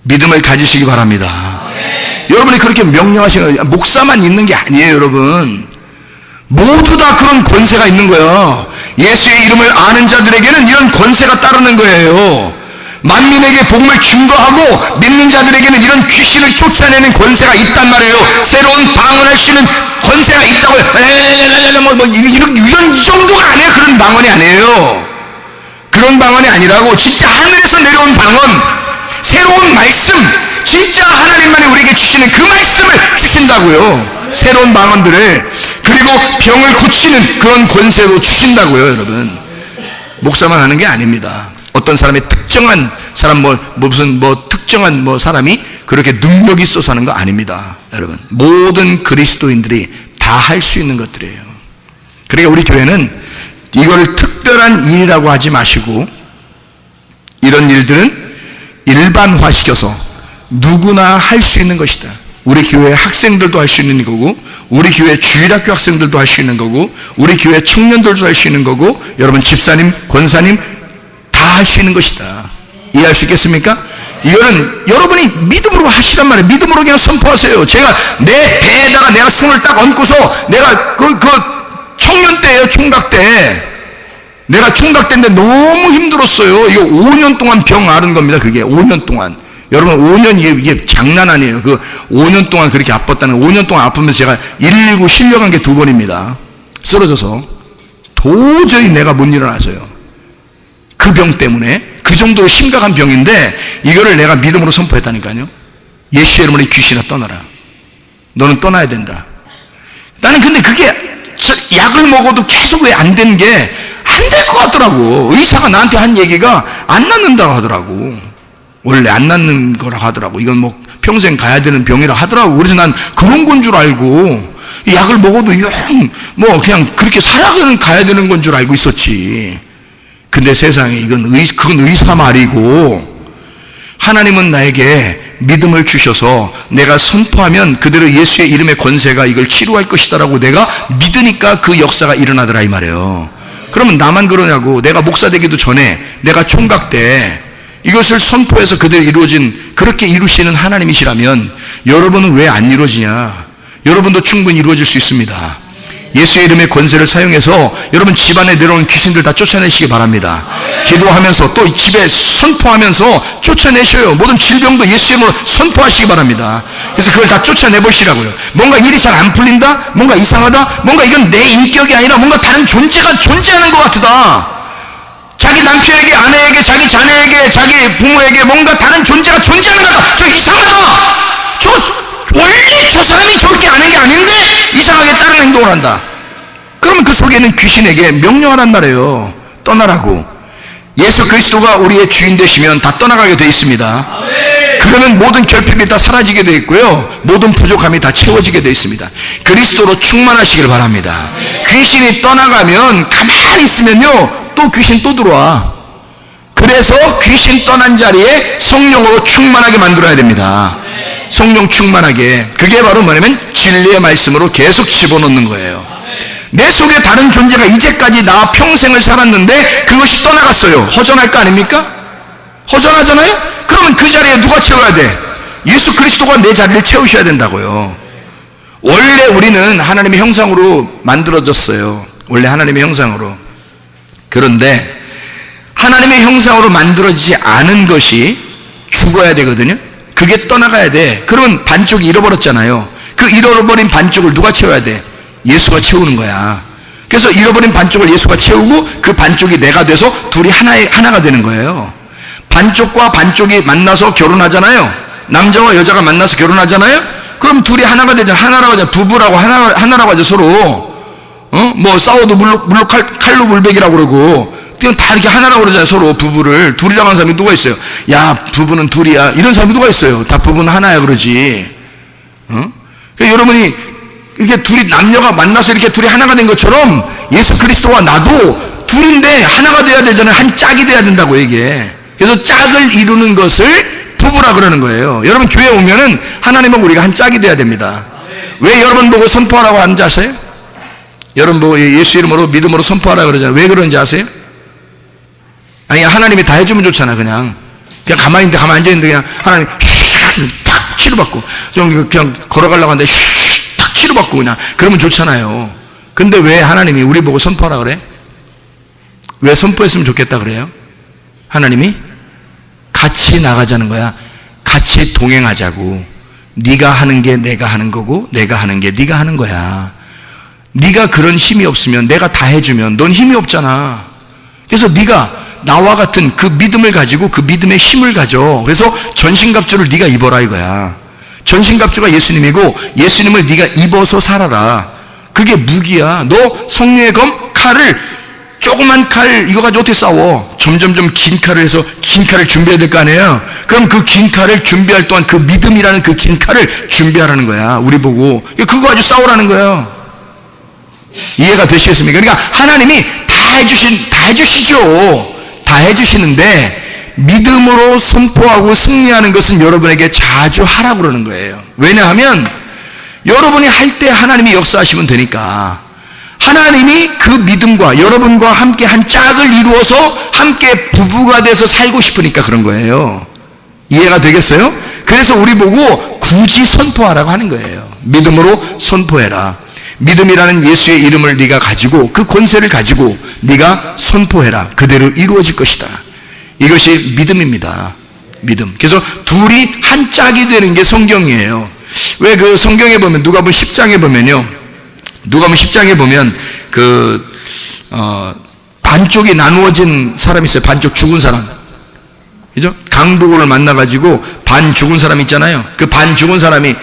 믿음을 가지시기 바랍니다. 여러분이 그렇게 명령하시는 거, 목사만 있는 게 아니에요. 여러분, 모두 다 그런 권세가 있는 거예요. 예수의 이름을 아는 자들에게는 이런 권세가 따르는 거예요. 만민에게 복음을 증거하고 믿는 자들에게는 이런 귀신을 쫓아내는 권세가 있단 말이에요. 새로운 방언할 수 있는 권세가 있다고. 이 정도가 아니에요. 그런 방언이 아니에요. 그런 방언이 아니라고, 진짜 하늘에서 내려온 방언, 새로운 말씀, 진짜 하나님만이 우리에게 주시는 그 말씀을 주신다고요. 새로운 방언들을. 그리고 병을 고치는 그런 권세로 주신다고요. 여러분, 목사만 하는 게 아닙니다. 어떤 사람의 특정한 사람, 무슨 특정한 사람이 그렇게 능력이 있어서 하는 거 아닙니다. 여러분, 모든 그리스도인들이 다 할 수 있는 것들이에요. 그러니까 우리 교회는 이거를 특별한 일이라고 하지 마시고, 이런 일들은 일반화시켜서 누구나 할 수 있는 것이다. 우리 교회 학생들도 할 수 있는 거고, 우리 교회 주일학교 학생들도 할 수 있는 거고, 우리 교회 청년들도 할 수 있는 거고, 여러분 집사님, 권사님 다 할 수 있는 것이다. 이해할 수 있겠습니까? 이거는 여러분이 믿음으로 하시란 말이에요. 믿음으로 그냥 선포하세요. 제가 내 배에다가 내가 손을 딱 얹고서, 내가 그 청년 때예요. 총각 때. 내가 총각 때인데 너무 힘들었어요. 이거 5년 동안 병 앓은 겁니다. 그게 5년 동안. 여러분, 5년, 이게 장난 아니에요. 그 5년 동안 그렇게 아팠다는, 5년 동안 아프면서 제가 119 실려간 게 2번입니다. 쓰러져서. 도저히 내가 못 일어나서요. 그 병 때문에. 그 정도로 심각한 병인데 이거를 내가 믿음으로 선포했다니까요. 예수의 이름으로 귀신아 떠나라. 너는 떠나야 된다. 나는 근데 그게 약을 먹어도 계속 왜 안 되는 게 안 될 것 같더라고. 의사가 나한테 한 얘기가 안 낫는다고 하더라고. 원래 안 낫는 거라고 하더라고. 이건 평생 가야 되는 병이라 하더라고. 그래서 난 그런 건 줄 알고, 약을 먹어도 그냥 그렇게 살아가는 가야 되는 건 줄 알고 있었지. 근데 세상에 그건 의사 말이고, 하나님은 나에게 믿음을 주셔서 내가 선포하면 그대로 예수의 이름의 권세가 이걸 치료할 것이다라고 내가 믿으니까 그 역사가 일어나더라 이 말이에요. 그러면 나만 그러냐고. 내가 목사 되기도 전에, 내가 총각 때 이것을 선포해서 그대로 그렇게 이루시는 하나님이시라면 여러분은 왜 안 이루어지냐? 여러분도 충분히 이루어질 수 있습니다. 예수의 이름의 권세를 사용해서 여러분 집안에 내려오는 귀신들 다 쫓아내시기 바랍니다. 기도하면서 또 집에 선포하면서 쫓아내셔요. 모든 질병도 예수의 이름으로 선포하시기 바랍니다. 그래서 그걸 다 쫓아내보시라고요. 뭔가 일이 잘 안 풀린다? 뭔가 이상하다? 뭔가 이건 내 인격이 아니라 뭔가 다른 존재가 존재하는 것 같다. 자기 남편에게, 아내에게, 자기 자녀에게, 자기 부모에게 뭔가 다른 존재가 존재하는 것 같다. 저 이상하다. 원래 저 사람이 저렇게 아는 게 아닌데 이상하게 다른 행동을 한다. 그러면 그 속에 있는 귀신에게 명령하란 말이에요. 떠나라고. 예수 그리스도가 우리의 주인 되시면 다 떠나가게 돼 있습니다. 그러면 모든 결핍이 다 사라지게 되어 있고요, 모든 부족함이 다 채워지게 되어 있습니다. 그리스도로 충만하시길 바랍니다. 귀신이 떠나가면 가만히 있으면요, 또 귀신 또 들어와. 그래서 귀신 떠난 자리에 성령으로 충만하게 만들어야 됩니다. 성령 충만하게. 그게 바로 뭐냐면 진리의 말씀으로 계속 집어넣는 거예요. 내 속에 다른 존재가 이제까지 나 평생을 살았는데 그것이 떠나갔어요. 허전할 거 아닙니까? 허전하잖아요? 그러면 그 자리에 누가 채워야 돼? 예수 그리스도가 내 자리를 채우셔야 된다고요. 원래 우리는 하나님의 형상으로 만들어졌어요. 원래 하나님의 형상으로. 그런데 하나님의 형상으로 만들어지지 않은 것이 죽어야 되거든요. 그게 떠나가야 돼. 그러면 반쪽이 잃어버렸잖아요. 그 잃어버린 반쪽을 누가 채워야 돼? 예수가 채우는 거야. 그래서 잃어버린 반쪽을 예수가 채우고 그 반쪽이 내가 돼서 둘이 하나가 되는 거예요. 반쪽과 반쪽이 만나서 결혼하잖아요. 남자와 여자가 만나서 결혼하잖아요. 그럼 둘이 하나가 되잖아. 하나라고 하잖아. 부부라고 하나라고 하죠, 서로. 뭐 싸워도 물로 칼로 물베기라고 그러고, 다 이렇게 하나라고 그러잖아요, 서로. 부부를 둘이라고 하는 사람이 누가 있어요? 야, 부부는 둘이야, 이런 사람이 누가 있어요? 다 부부는 하나야 그러지. 그러니까 여러분이 이렇게 둘이, 남녀가 만나서 이렇게 둘이 하나가 된 것처럼 예수 그리스도와 나도 둘인데 하나가 돼야 되잖아요. 한 짝이 돼야 된다고, 이게. 그래서 짝을 이루는 것을 부부라 그러는 거예요. 여러분 교회 오면은 하나님하고 우리가 한 짝이 돼야 됩니다. 왜 여러분 보고 선포하라고 하는지 아세요? 여러분 보고 예수 이름으로 믿음으로 선포하라고 그러잖아요. 왜 그런지 아세요? 아니, 하나님이 다 해주면 좋잖아. 그냥 가만히 있는데, 가만히 앉아있는데 그냥 하나님 탁 치료받고, 좀 그냥 걸어가려고 하는데 탁 치료받고 그냥 그러면 좋잖아요. 근데 왜 하나님이 우리 보고 선포하라 그래? 왜 선포했으면 좋겠다 그래요? 하나님이 같이 나가자는 거야. 같이 동행하자고. 네가 하는 게 내가 하는 거고, 내가 하는 게 네가 하는 거야. 네가 그런 힘이 없으면, 내가 다 해주면 넌 힘이 없잖아. 그래서 네가 나와 같은 그 믿음을 가지고 그 믿음의 힘을 가져. 그래서 전신갑주를 네가 입어라 이거야. 전신갑주가 예수님이고 예수님을 네가 입어서 살아라. 그게 무기야. 너 성령의 검, 칼을, 조그만 칼 이거 가지고 어떻게 싸워? 점점점 긴 칼을 해서 긴 칼을 준비해야 될 거 아니에요? 그럼 그 긴 칼을 준비할 동안 그 믿음이라는 그 긴 칼을 준비하라는 거야. 우리 보고 그거 가지고 싸우라는 거예요. 이해가 되시겠습니까? 그러니까 하나님이 다 해주시죠. 다 해주시는데 믿음으로 선포하고 승리하는 것은 여러분에게 자주 하라고 그러는 거예요. 왜냐하면 여러분이 할 때 하나님이 역사하시면 되니까. 하나님이 그 믿음과 여러분과 함께 한 짝을 이루어서 함께 부부가 돼서 살고 싶으니까 그런 거예요. 이해가 되겠어요? 그래서 우리 보고 굳이 선포하라고 하는 거예요. 믿음으로 선포해라. 믿음이라는 예수의 이름을 네가 가지고, 그 권세를 가지고 네가 선포해라. 그대로 이루어질 것이다. 이것이 믿음입니다. 믿음. 그래서 둘이 한 짝이 되는 게 성경이에요. 왜 그 성경에 보면, 누가복음 10장에 보면요, 누가복음 10장에 보면 반쪽이 나누어진 사람이 있어요. 반쪽 죽은 사람. 그죠? 강도를 만나가지고 반 죽은 사람 있잖아요. 그 반 죽은 사람이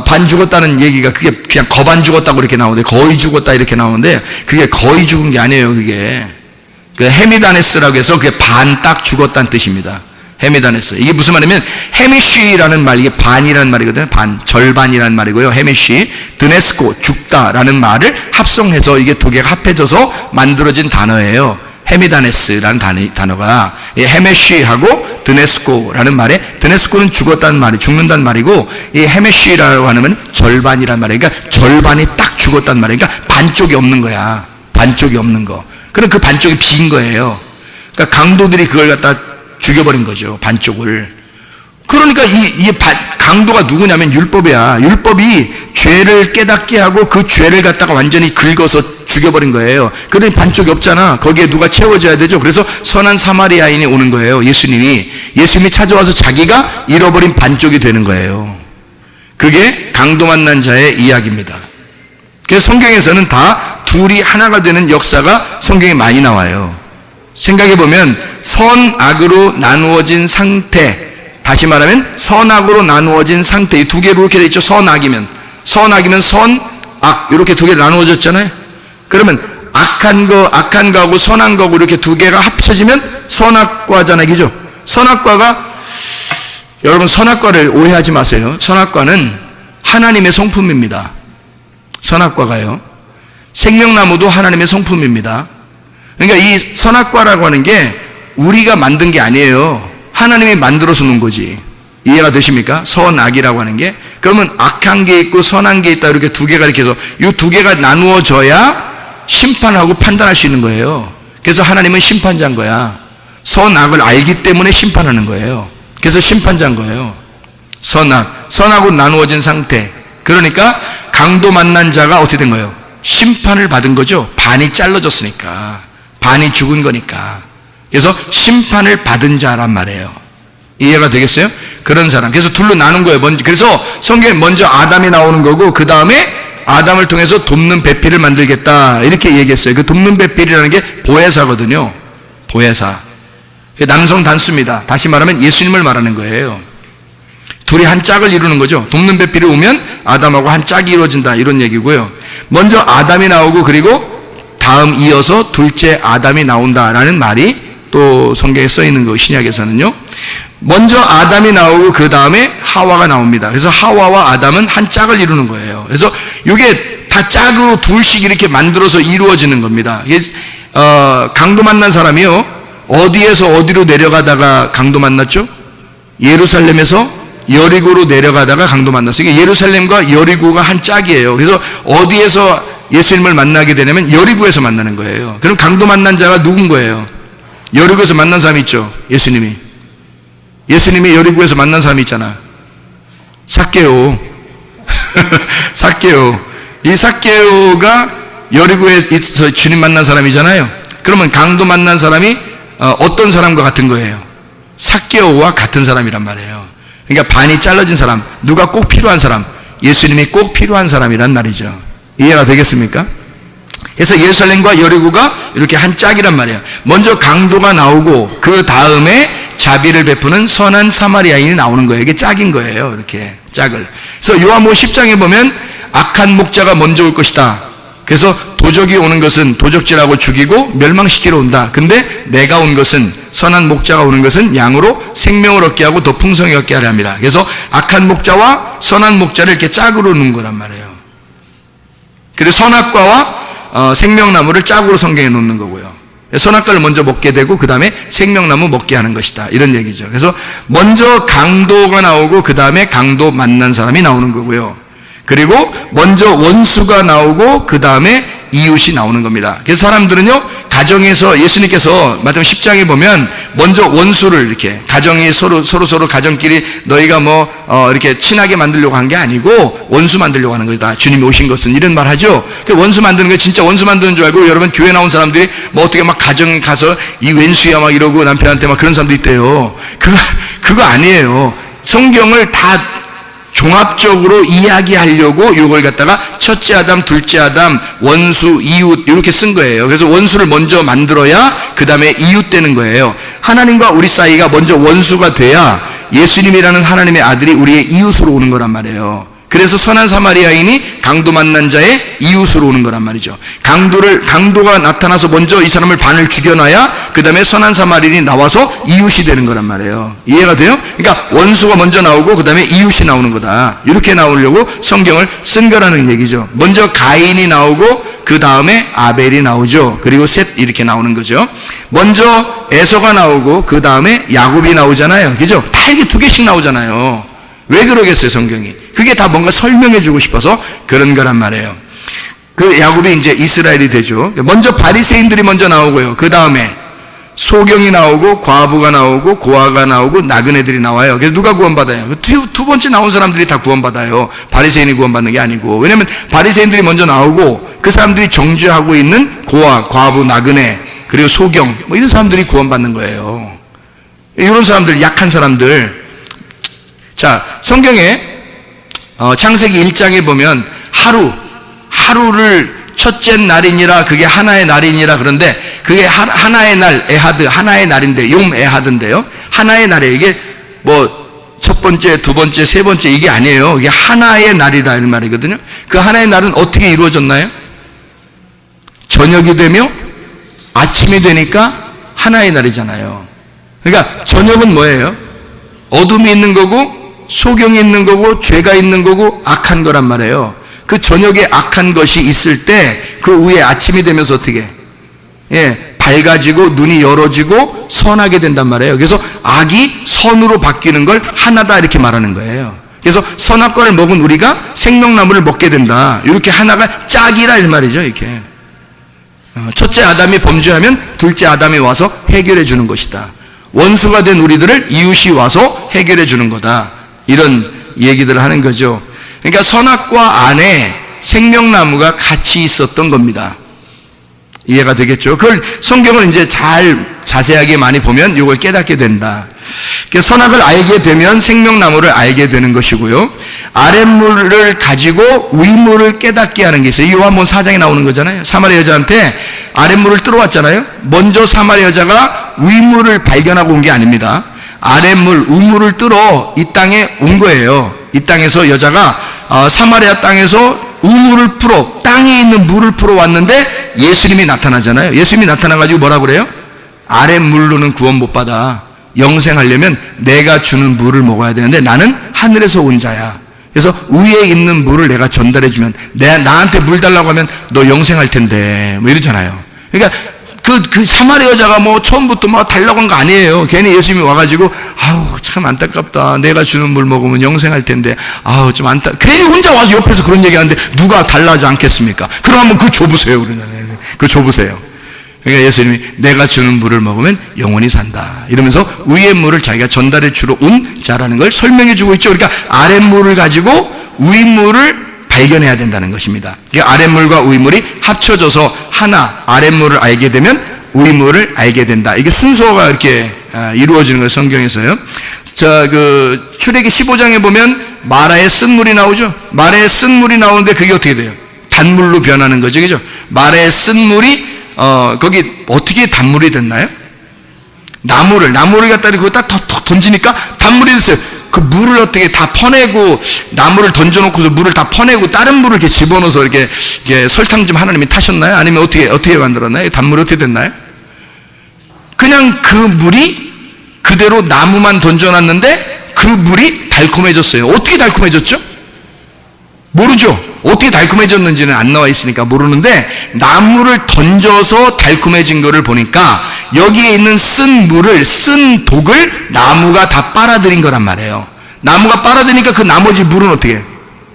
반 죽었다는 얘기가 그게 그냥 거반 죽었다고 이렇게 나오는데, 거의 죽었다 이렇게 나오는데, 그게 거의 죽은 게 아니에요. 그게 그 헤미다네스라고 해서 그게 반 딱 죽었다는 뜻입니다. 헤미다네스. 이게 무슨 말이냐면 헤미쉬라는 말, 이게 반이라는 말이거든요. 반, 절반이라는 말이고요. 헤미쉬, 드네스코, 죽다라는 말을 합성해서 이게 두 개가 합해져서 만들어진 단어예요. 헤미다네스라는 단어가 헤메쉬하고 드네스코라는 말에, 드네스코는 죽었다는 말이, 죽는다는 말이고, 이 헤메쉬라고 하면 절반이라는 말이에요. 그러니까 절반이 딱 죽었다는 말이에요. 그러니까 반쪽이 없는 거야. 반쪽이 없는 거. 그럼 그 반쪽이 빈 거예요. 그러니까 강도들이 그걸 갖다 죽여버린 거죠. 반쪽을. 그러니까 이 강도가 누구냐면 율법이야. 율법이 죄를 깨닫게 하고 그 죄를 갖다가 완전히 긁어서 죽여버린 거예요. 그러니 반쪽이 없잖아. 거기에 누가 채워줘야 되죠. 그래서 선한 사마리아인이 오는 거예요. 예수님이 찾아와서 자기가 잃어버린 반쪽이 되는 거예요. 그게 강도 만난 자의 이야기입니다. 그래서 성경에서는 다 둘이 하나가 되는 역사가 성경에 많이 나와요. 생각해보면 선악으로 나누어진 상태, 다시 말하면 선악으로 나누어진 상태, 이 두 개로 이렇게 돼 있죠. 선악이면 선악, 이렇게 두 개 나누어졌잖아요. 그러면 악한 거하고 선한 거하고 이렇게 두 개가 합쳐지면 선악과잖아요. 그죠? 선악과가 여러분 선악과를 오해하지 마세요. 선악과는 하나님의 성품입니다. 선악과가요. 생명나무도 하나님의 성품입니다. 그러니까 이 선악과라고 하는 게 우리가 만든 게 아니에요. 하나님이 만들어서 놓은 거지. 이해가 되십니까? 선악이라고 하는 게. 그러면 악한 게 있고 선한 게 있다 이렇게 두 개가 이렇게 해서 이 두 개가 나누어져야 심판하고 판단할 수 있는 거예요. 그래서 하나님은 심판자인 거야. 선악을 알기 때문에 심판하는 거예요. 그래서 심판자인 거예요. 선악으로 나누어진 상태. 그러니까 강도 만난 자가 어떻게 된 거예요? 심판을 받은 거죠. 반이 잘라졌으니까. 반이 죽은 거니까. 그래서 심판을 받은 자란 말이에요. 이해가 되겠어요? 그런 사람. 그래서 둘로 나눈 거예요. 그래서 성경에 먼저 아담이 나오는 거고 그 다음에 아담을 통해서 돕는 배필을 만들겠다 이렇게 얘기했어요. 그 돕는 배필이라는 게 보혜사거든요. 보혜사. 남성 단수입니다. 다시 말하면 예수님을 말하는 거예요. 둘이 한 짝을 이루는 거죠. 돕는 배필이 오면 아담하고 한 짝이 이루어진다 이런 얘기고요. 먼저 아담이 나오고 그리고 다음 이어서 둘째 아담이 나온다라는 말이 또 성경에 써 있는 거 신약에서는요. 먼저 아담이 나오고 그 다음에 하와가 나옵니다. 그래서 하와와 아담은 한 짝을 이루는 거예요. 그래서 이게 다 짝으로 둘씩 이렇게 만들어서 이루어지는 겁니다. 강도 만난 사람이요. 어디에서 어디로 내려가다가 강도 만났죠? 예루살렘에서 여리고로 내려가다가 강도 만났어요. 그러니까 예루살렘과 여리고가 한 짝이에요. 그래서 어디에서 예수님을 만나게 되냐면 여리고에서 만나는 거예요. 그럼 강도 만난 자가 누군 거예요? 여리고에서 만난 사람이 있죠. 예수님이 여리고에서 만난 사람이 있잖아. 삭개오. 삭개오. 이 삭개오가 여리고에서 주님 만난 사람이잖아요. 그러면 강도 만난 사람이 어떤 사람과 같은 거예요? 삭개오와 같은 사람이란 말이에요. 그러니까 반이 잘라진 사람, 누가 꼭 필요한 사람, 예수님이 꼭 필요한 사람이란 말이죠. 이해가 되겠습니까? 그래서 예루살렘과 여리고가 이렇게 한 짝이란 말이에요. 먼저 강도가 나오고 그 다음에 자비를 베푸는 선한 사마리아인이 나오는 거예요. 이게 짝인 거예요. 이렇게 짝을. 그래서 요한복음 10장에 보면 악한 목자가 먼저 올 것이다. 그래서 도적이 오는 것은 도적질하고 죽이고 멸망시키러 온다. 근데 내가 온 것은 선한 목자가 오는 것은 양으로 생명을 얻게 하고 더 풍성히 얻게 하려 합니다. 그래서 악한 목자와 선한 목자를 이렇게 짝으로 놓은 거란 말이에요. 그래서 선악과와 생명나무를 짝으로 성경에 놓는 거고요. 선악과를 먼저 먹게 되고 그 다음에 생명나무 먹게 하는 것이다 이런 얘기죠. 그래서 먼저 강도가 나오고 그 다음에 강도 만난 사람이 나오는 거고요. 그리고 먼저 원수가 나오고 그 다음에 이웃이 나오는 겁니다. 그래서 사람들은요 가정에서 예수님께서 마태복음 10장에 보면 먼저 원수를 이렇게 가정이 서로 가정끼리 너희가 이렇게 친하게 만들려고 한 게 아니고 원수 만들려고 하는 거다. 주님이 오신 것은 이런 말 하죠. 원수 만드는 거 진짜 원수 만드는 줄 알고 여러분 교회 나온 사람들이 어떻게 막 가정 가서 이 왼수야 막 이러고 남편한테 막 그런 사람도 있대요. 그거 아니에요. 성경을 다 종합적으로 이야기하려고 이걸 갖다가 첫째 아담, 둘째 아담, 원수, 이웃 이렇게 쓴 거예요. 그래서 원수를 먼저 만들어야 그 다음에 이웃 되는 거예요. 하나님과 우리 사이가 먼저 원수가 돼야 예수님이라는 하나님의 아들이 우리의 이웃으로 오는 거란 말이에요. 그래서 선한 사마리아인이 강도 만난 자의 이웃으로 오는 거란 말이죠. 강도가 나타나서 먼저 이 사람을 반을 죽여놔야 그 다음에 선한 사마리아인이 나와서 이웃이 되는 거란 말이에요. 이해가 돼요? 그러니까 원수가 먼저 나오고 그 다음에 이웃이 나오는 거다. 이렇게 나오려고 성경을 쓴 거라는 얘기죠. 먼저 가인이 나오고 그 다음에 아벨이 나오죠. 그리고 셋 이렇게 나오는 거죠. 먼저 에서가 나오고 그 다음에 야곱이 나오잖아요. 그죠? 다 이게 두 개씩 나오잖아요. 왜 그러겠어요, 성경이? 그게 다 뭔가 설명해 주고 싶어서 그런 거란 말이에요. 그 야곱이 이제 이스라엘이 되죠. 먼저 바리새인들이 먼저 나오고요. 그 다음에 소경이 나오고 과부가 나오고 고아가 나오고 나그네들이 나와요. 그래서 누가 구원받아요? 두 번째 나온 사람들이 다 구원받아요. 바리새인이 구원받는 게 아니고. 왜냐면 바리새인들이 먼저 나오고 그 사람들이 정죄하고 있는 고아, 과부, 나그네 그리고 소경 이런 사람들이 구원받는 거예요. 이런 사람들, 약한 사람들. 자, 성경에 창세기 1장에 보면 하루를 첫째 날이니라 그게 하나의 날이니라 그런데 그게 하나의 날 에하드 하나의 날인데 용 에하드인데요. 하나의 날이에요. 이게 첫 번째, 두 번째, 세 번째 이게 아니에요. 이게 하나의 날이다 이런 말이거든요. 그 하나의 날은 어떻게 이루어졌나요? 저녁이 되며 아침이 되니까 하나의 날이잖아요. 그러니까 저녁은 뭐예요? 어둠이 있는 거고 소경이 있는 거고 죄가 있는 거고 악한 거란 말이에요. 그 저녁에 악한 것이 있을 때 그 후에 아침이 되면서 어떻게 밝아지고 눈이 열어지고 선하게 된단 말이에요. 그래서 악이 선으로 바뀌는 걸 하나다 이렇게 말하는 거예요. 그래서 선악과를 먹은 우리가 생명나무를 먹게 된다. 이렇게 하나가 짝이라 이 말이죠. 이렇게 첫째 아담이 범죄하면 둘째 아담이 와서 해결해 주는 것이다. 원수가 된 우리들을 이웃이 와서 해결해 주는 거다. 이런 얘기들을 하는 거죠. 그러니까 선악과 안에 생명나무가 같이 있었던 겁니다. 이해가 되겠죠? 그걸 성경을 이제 자세하게 많이 보면 이걸 깨닫게 된다. 선악을 알게 되면 생명나무를 알게 되는 것이고요. 아랫물을 가지고 윗물을 깨닫게 하는 게 있어요. 요한복음 4장에 나오는 거잖아요. 사마리아 여자한테 아랫물을 뚫어왔잖아요. 먼저 사마리아 여자가 윗물을 발견하고 온 게 아닙니다. 아랫물, 우물을 뚫어 이 땅에 온 거예요. 이 땅에서 여자가 사마리아 땅에서 우물을 풀어 땅에 있는 물을 풀어 왔는데 예수님이 나타나잖아요. 예수님이 나타나가지고 뭐라 그래요? 아랫물로는 구원 못 받아. 영생하려면 내가 주는 물을 먹어야 되는데 나는 하늘에서 온 자야. 그래서 위에 있는 물을 내가 전달해 주면 나한테 물 달라고 하면 너 영생할 텐데 뭐 이러잖아요. 그러니까 그 사마리아 여자가 뭐 처음부터 막 달라고 한 거 아니에요. 괜히 예수님이 와가지고 아우 참 안타깝다. 내가 주는 물 먹으면 영생할 텐데 아우 좀 괜히 혼자 와서 옆에서 그런 얘기하는데 누가 달라하지 않겠습니까? 그럼 한번 그거 줘보세요. 그거 줘보세요. 그러니까 예수님이 내가 주는 물을 먹으면 영원히 산다. 이러면서 위의 물을 자기가 전달해 주러 온 자라는 걸 설명해 주고 있죠. 그러니까 아랫물을 가지고 윗물을 발견해야 된다는 것입니다. 아랫물과 윗물이 합쳐져서 하나 아랫물을 알게 되면 윗물을 알게 된다. 이게 순서가 이렇게 이루어지는 거예요. 성경에서요. 자, 출애기 15장에 보면 마라의 쓴물이 나오죠. 마라의 쓴물이 나오는데 그게 어떻게 돼요? 단물로 변하는 거죠. 그죠? 마라의 쓴물이 거기 어떻게 단물이 됐나요? 나무를 갖다 거기다 더 던지니까 단물이 됐어요. 그 물을 어떻게 다 퍼내고 나무를 던져놓고서 물을 다 퍼내고 다른 물을 이렇게 집어넣어서 이렇게 설탕 좀 하나님이 타셨나요? 아니면 어떻게 만들었나요? 단물이 어떻게 됐나요? 그냥 그 물이 그대로 나무만 던져놨는데 그 물이 달콤해졌어요. 어떻게 달콤해졌죠? 모르죠. 어떻게 달콤해졌는지는 안 나와 있으니까 모르는데 나무를 던져서 달콤해진 거를 보니까 여기에 있는 쓴 독을 나무가 다 빨아들인 거란 말이에요. 나무가 빨아들이니까 그 나머지 물은 어떻게 해요?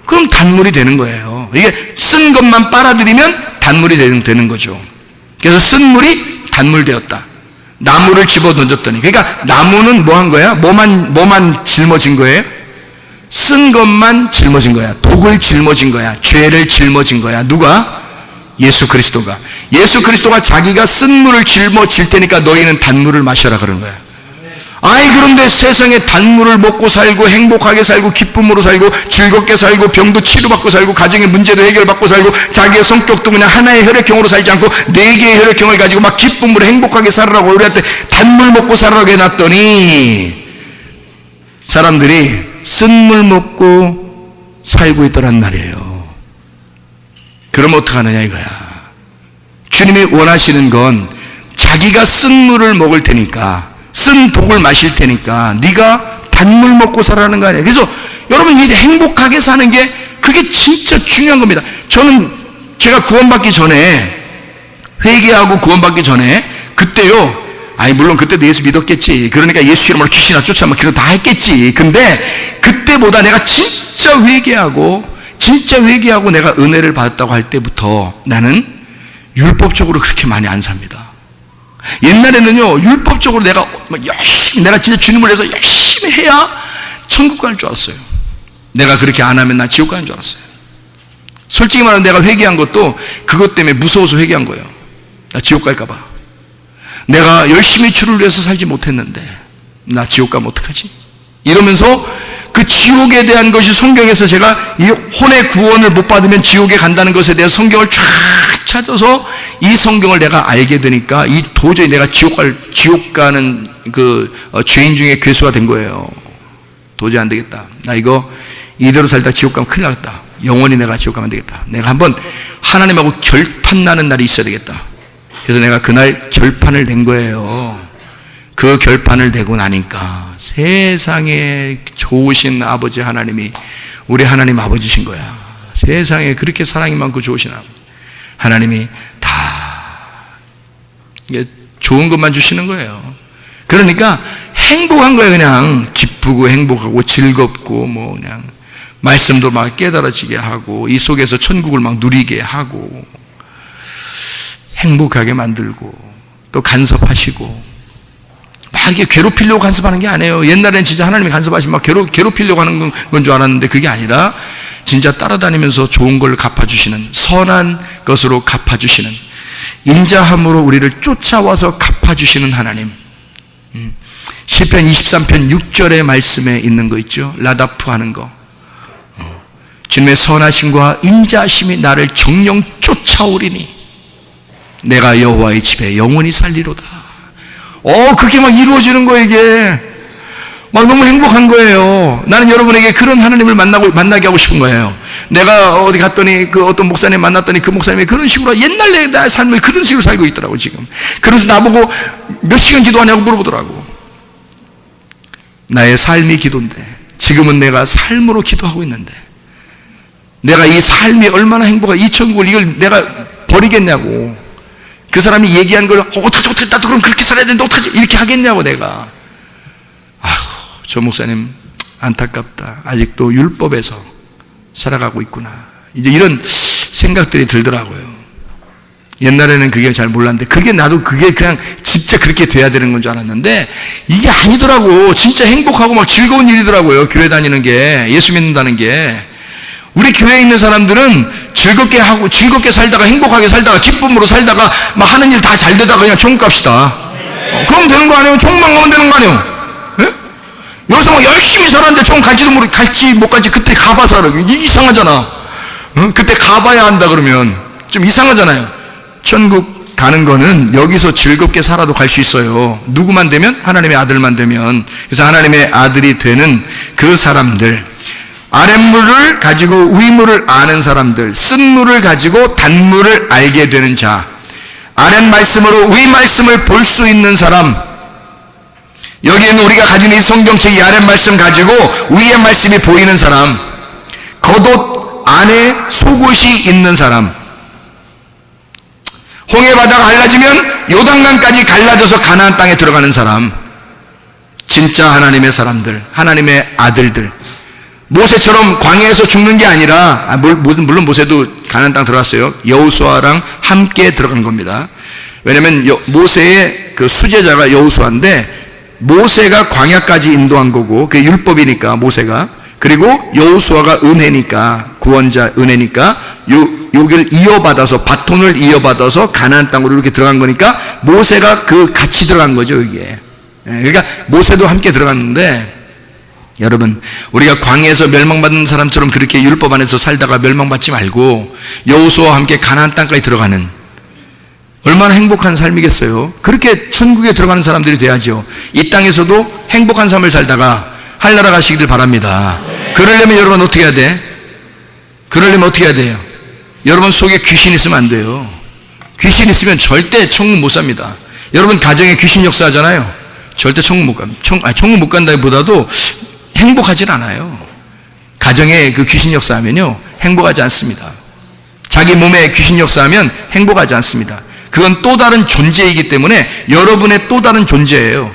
그럼 단물이 되는 거예요. 이게 쓴 것만 빨아들이면 단물이 되는 거죠. 그래서 쓴 물이 단물 되었다. 나무를 집어 던졌더니 그러니까 나무는 뭐 한 거야? 뭐만 짊어진 거예요? 쓴 것만 짊어진 거야. 독을 짊어진 거야. 죄를 짊어진 거야. 누가? 예수 그리스도가. 예수 그리스도가 자기가 쓴 물을 짊어질 테니까 너희는 단물을 마셔라 그런 거야. 아이 그런데 세상에 단물을 먹고 살고 행복하게 살고 기쁨으로 살고 즐겁게 살고 병도 치료받고 살고 가정의 문제도 해결받고 살고 자기의 성격도 그냥 하나의 혈액형으로 살지 않고 4개의 혈액형을 가지고 막 기쁨으로 행복하게 살으라고 우리한테 단물 먹고 살으라고 해놨더니 사람들이 쓴물 먹고 살고 있더란 말이에요. 그럼 어떡하느냐 이거야. 주님이 원하시는 건 자기가 쓴 물을 먹을 테니까 쓴 독을 마실 테니까 네가 단물 먹고 살라는 거 아니에요. 그래서 여러분 이 행복하게 사는 게 그게 진짜 중요한 겁니다. 제가 구원받기 전에 회개하고 구원받기 전에 그때요. 물론 그때도 예수 믿었겠지. 그러니까 예수 이름으로 귀신이나 쫓아 막 그런 다 했겠지. 근데 그때보다 내가 진짜 회개하고 내가 은혜를 받았다고 할 때부터 나는 율법적으로 그렇게 많이 안 삽니다. 옛날에는요 율법적으로 내가 진짜 주님을 위해서 열심히 해야 천국 갈 줄 알았어요. 내가 그렇게 안 하면 나 지옥 가는 줄 알았어요. 솔직히 말하면 내가 회개한 것도 그것 때문에 무서워서 회개한 거예요. 나 지옥 갈까 봐. 내가 열심히 주를 위해서 살지 못했는데 나 지옥 가면 어떡하지? 이러면서 그 지옥에 대한 것이 성경에서 제가 이 혼의 구원을 못 받으면 지옥에 간다는 것에 대해서 성경을 쫙 찾아서 이 성경을 내가 알게 되니까 도저히 내가 지옥 가는 죄인 중에 괴수가 된 거예요. 도저히 안 되겠다. 나 이거 이대로 살다 지옥 가면 큰일 나겠다. 영원히 내가 지옥 가면 안 되겠다. 내가 한번 하나님하고 결판 나는 날이 있어야 되겠다. 그래서 내가 그날 결판을 낸 거예요. 그 결판을 내고 나니까 세상에 좋으신 아버지 하나님이 우리 하나님 아버지신 거야. 세상에 그렇게 사랑이 많고 좋으신 아버지 하나님이 다 좋은 것만 주시는 거예요. 그러니까 행복한 거예요. 그냥 기쁘고 행복하고 즐겁고 뭐 그냥 말씀도 막 깨달아지게 하고 이 속에서 천국을 막 누리게 하고 행복하게 만들고 또 간섭하시고 막 이렇게 괴롭히려고 간섭하는 게 아니에요. 옛날엔 진짜 하나님이 간섭하시면 막 괴롭히려고 하는 건 줄 알았는데 그게 아니라 진짜 따라다니면서 좋은 걸 갚아주시는, 선한 것으로 갚아주시는, 인자함으로 우리를 쫓아와서 갚아주시는 하나님. 시편 23편 6절의 말씀에 있는 거 있죠. 라다프 하는 거. 주님의 선하심과 인자하심이 나를 정령 쫓아오리니 내가 여호와의 집에 영원히 살리로다. 그게 막 이루어지는 거예요. 이게 막 너무 행복한 거예요. 나는 여러분에게 그런 하나님을 만나게 하고 싶은 거예요. 내가 어디 갔더니 그 어떤 목사님 만났더니 그 목사님이 그런 식으로 옛날 내 삶을 그런 식으로 살고 있더라고 지금. 그러면서 나보고 몇 시간 기도하냐고 물어보더라고. 나의 삶이 기도인데 지금은 내가 삶으로 기도하고 있는데 내가 이 삶이 얼마나 행복하, 이 천국을 이걸 내가 버리겠냐고. 그 사람이 얘기한 걸 어떻게 나도 그럼 그렇게 살아야 되는데 어떻게 이렇게 하겠냐고. 내가 저 목사님 안타깝다. 아직도 율법에서 살아가고 있구나. 이제 이런 생각들이 들더라고요. 옛날에는 그게 잘 몰랐는데 그게 그냥 진짜 그렇게 돼야 되는 건 줄 알았는데 이게 아니더라고. 진짜 행복하고 막 즐거운 일이더라고요. 교회 다니는 게, 예수 믿는다는 게. 우리 교회에 있는 사람들은 즐겁게 하고 즐겁게 살다가 행복하게 살다가 기쁨으로 살다가 막 하는 일 다 잘 되다가 그냥 천국 갑시다. 그럼 되는 거 아니에요? 천국만 가면 되는 거 아니에요? 예? 여기서 막 열심히 살았는데 천국 갈지도 갈지 못 갈지 그때 가봐서 알아. 이게 이상하잖아. 그때 가봐야 한다 그러면 좀 이상하잖아요. 천국 가는 거는 여기서 즐겁게 살아도 갈 수 있어요. 누구만 되면? 하나님의 아들만 되면. 그래서 하나님의 아들이 되는 그 사람들, 아랫물을 가지고 위물을 아는 사람들, 쓴물을 가지고 단물을 알게 되는 자, 아랫 말씀으로 위 말씀을 볼 수 있는 사람, 여기에는 우리가 가지는 이 성경책 이 아랫 말씀 가지고 위의 말씀이 보이는 사람, 겉옷 안에 속옷이 있는 사람, 홍해바다가 갈라지면 요단강까지 갈라져서 가나안 땅에 들어가는 사람, 진짜 하나님의 사람들, 하나님의 아들들. 모세처럼 광야에서 죽는 게 아니라, 물론 모세도 가나안 땅 들어갔어요. 여호수아랑 함께 들어간 겁니다. 왜냐면 모세의 그 수제자가 여호수아인데 모세가 광야까지 인도한 거고 그게 율법이니까 모세가, 그리고 여호수아가 은혜니까, 구원자 은혜니까 여기를 이어받아서, 바톤을 이어받아서 가나안 땅으로 이렇게 들어간 거니까 모세가 그 같이 들어간 거죠 이게. 그러니까 모세도 함께 들어갔는데, 여러분 우리가 광야에서 멸망받는 사람처럼 그렇게 율법 안에서 살다가 멸망받지 말고 여호수아와 함께 가나안 땅까지 들어가는, 얼마나 행복한 삶이겠어요. 그렇게 천국에 들어가는 사람들이 돼야죠. 이 땅에서도 행복한 삶을 살다가 하늘나라 가시기를 바랍니다. 그러려면 여러분 어떻게 해야 돼? 그러려면 어떻게 해야 돼요? 여러분 속에 귀신 있으면 안 돼요. 귀신 있으면 절대 천국 못 삽니다. 여러분 가정에 귀신 역사하잖아요. 절대 천국 못 갑니다. 천국 못 간다기보다도 행복하진 않아요. 가정에 그 귀신 역사하면요 행복하지 않습니다. 자기 몸에 귀신 역사하면 행복하지 않습니다. 그건 또 다른 존재이기 때문에 여러분의 또 다른 존재예요.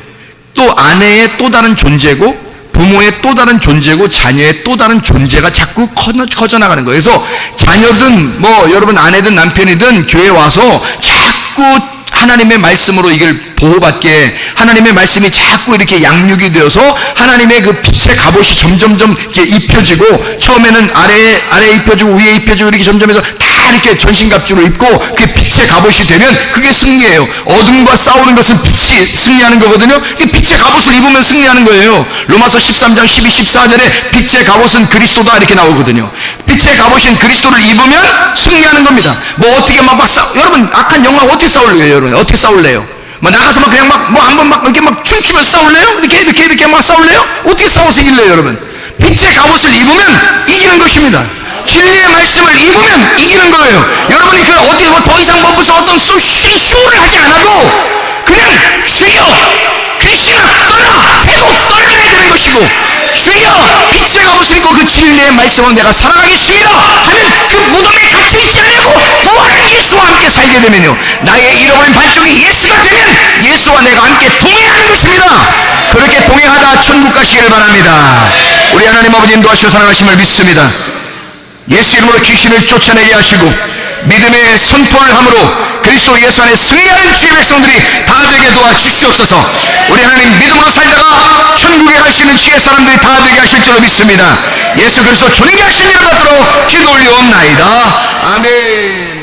또 아내의 또 다른 존재고 부모의 또 다른 존재고 자녀의 또 다른 존재가 자꾸 커져나가는 거예요. 그래서 자녀든 뭐 여러분 아내든 남편이든 교회에 와서 자꾸 하나님의 말씀으로 이걸 보호받게, 하나님의 말씀이 자꾸 이렇게 양육이 되어서 하나님의 그 빛의 갑옷이 점점점 이렇게 입혀지고, 처음에는 아래에 입혀지고 위에 입혀지고 이렇게 점점해서 다 이렇게 전신갑주를 입고 그게 빛의 갑옷이 되면 그게 승리예요. 어둠과 싸우는 것은 빛이 승리하는 거거든요. 빛의 갑옷을 입으면 승리하는 거예요. 로마서 13장 12, 14절에 빛의 갑옷은 그리스도다 이렇게 나오거든요. 빛의 갑옷인 그리스도를 입으면 승리하는 겁니다. 뭐 어떻게 여러분 악한 영광 어떻게 싸울래요? 여러분 어떻게 싸울래요? 뭐 나가서 막 그냥 한번 이렇게 막 춤추면서 싸울래요? 이렇게 막 싸울래요? 어떻게 싸워서 이길래요, 여러분? 빛의 갑옷을 입으면 이기는 것입니다. 진리의 말씀을 입으면 이기는 거예요. 여러분이 그 어디 더 이상 무슨 어떤 쇼를 하지 않아도 그냥 주여 귀신아 떠나 해도 떠나야 주여 빛의 갑옷을 입고 그 진리의 말씀으로 내가 살아가겠습니다 하면 그 무덤에 갇혀있지 않고 부활의 예수와 함께 살게 되면요, 나의 잃어버린 반쪽이 예수가 되면 예수와 내가 함께 동행하는 것입니다. 그렇게 동행하다 천국 가시기를 바랍니다. 우리 하나님 아버지 인도하시고 사랑하심을 믿습니다. 예수 이름으로 귀신을 쫓아내게 하시고 믿음의 선포를 함으로 그리스도 예수 안에 승리하는 주의 백성들이 다 되게 도와주시옵소서. 우리 하나님 믿음으로 살다가 천국에 갈 수 있는 주의 사람들이 다 되게 하실 줄로 믿습니다. 예수 그리스도 존귀하신 이름 받들어 기도 올리옵나이다. 아멘.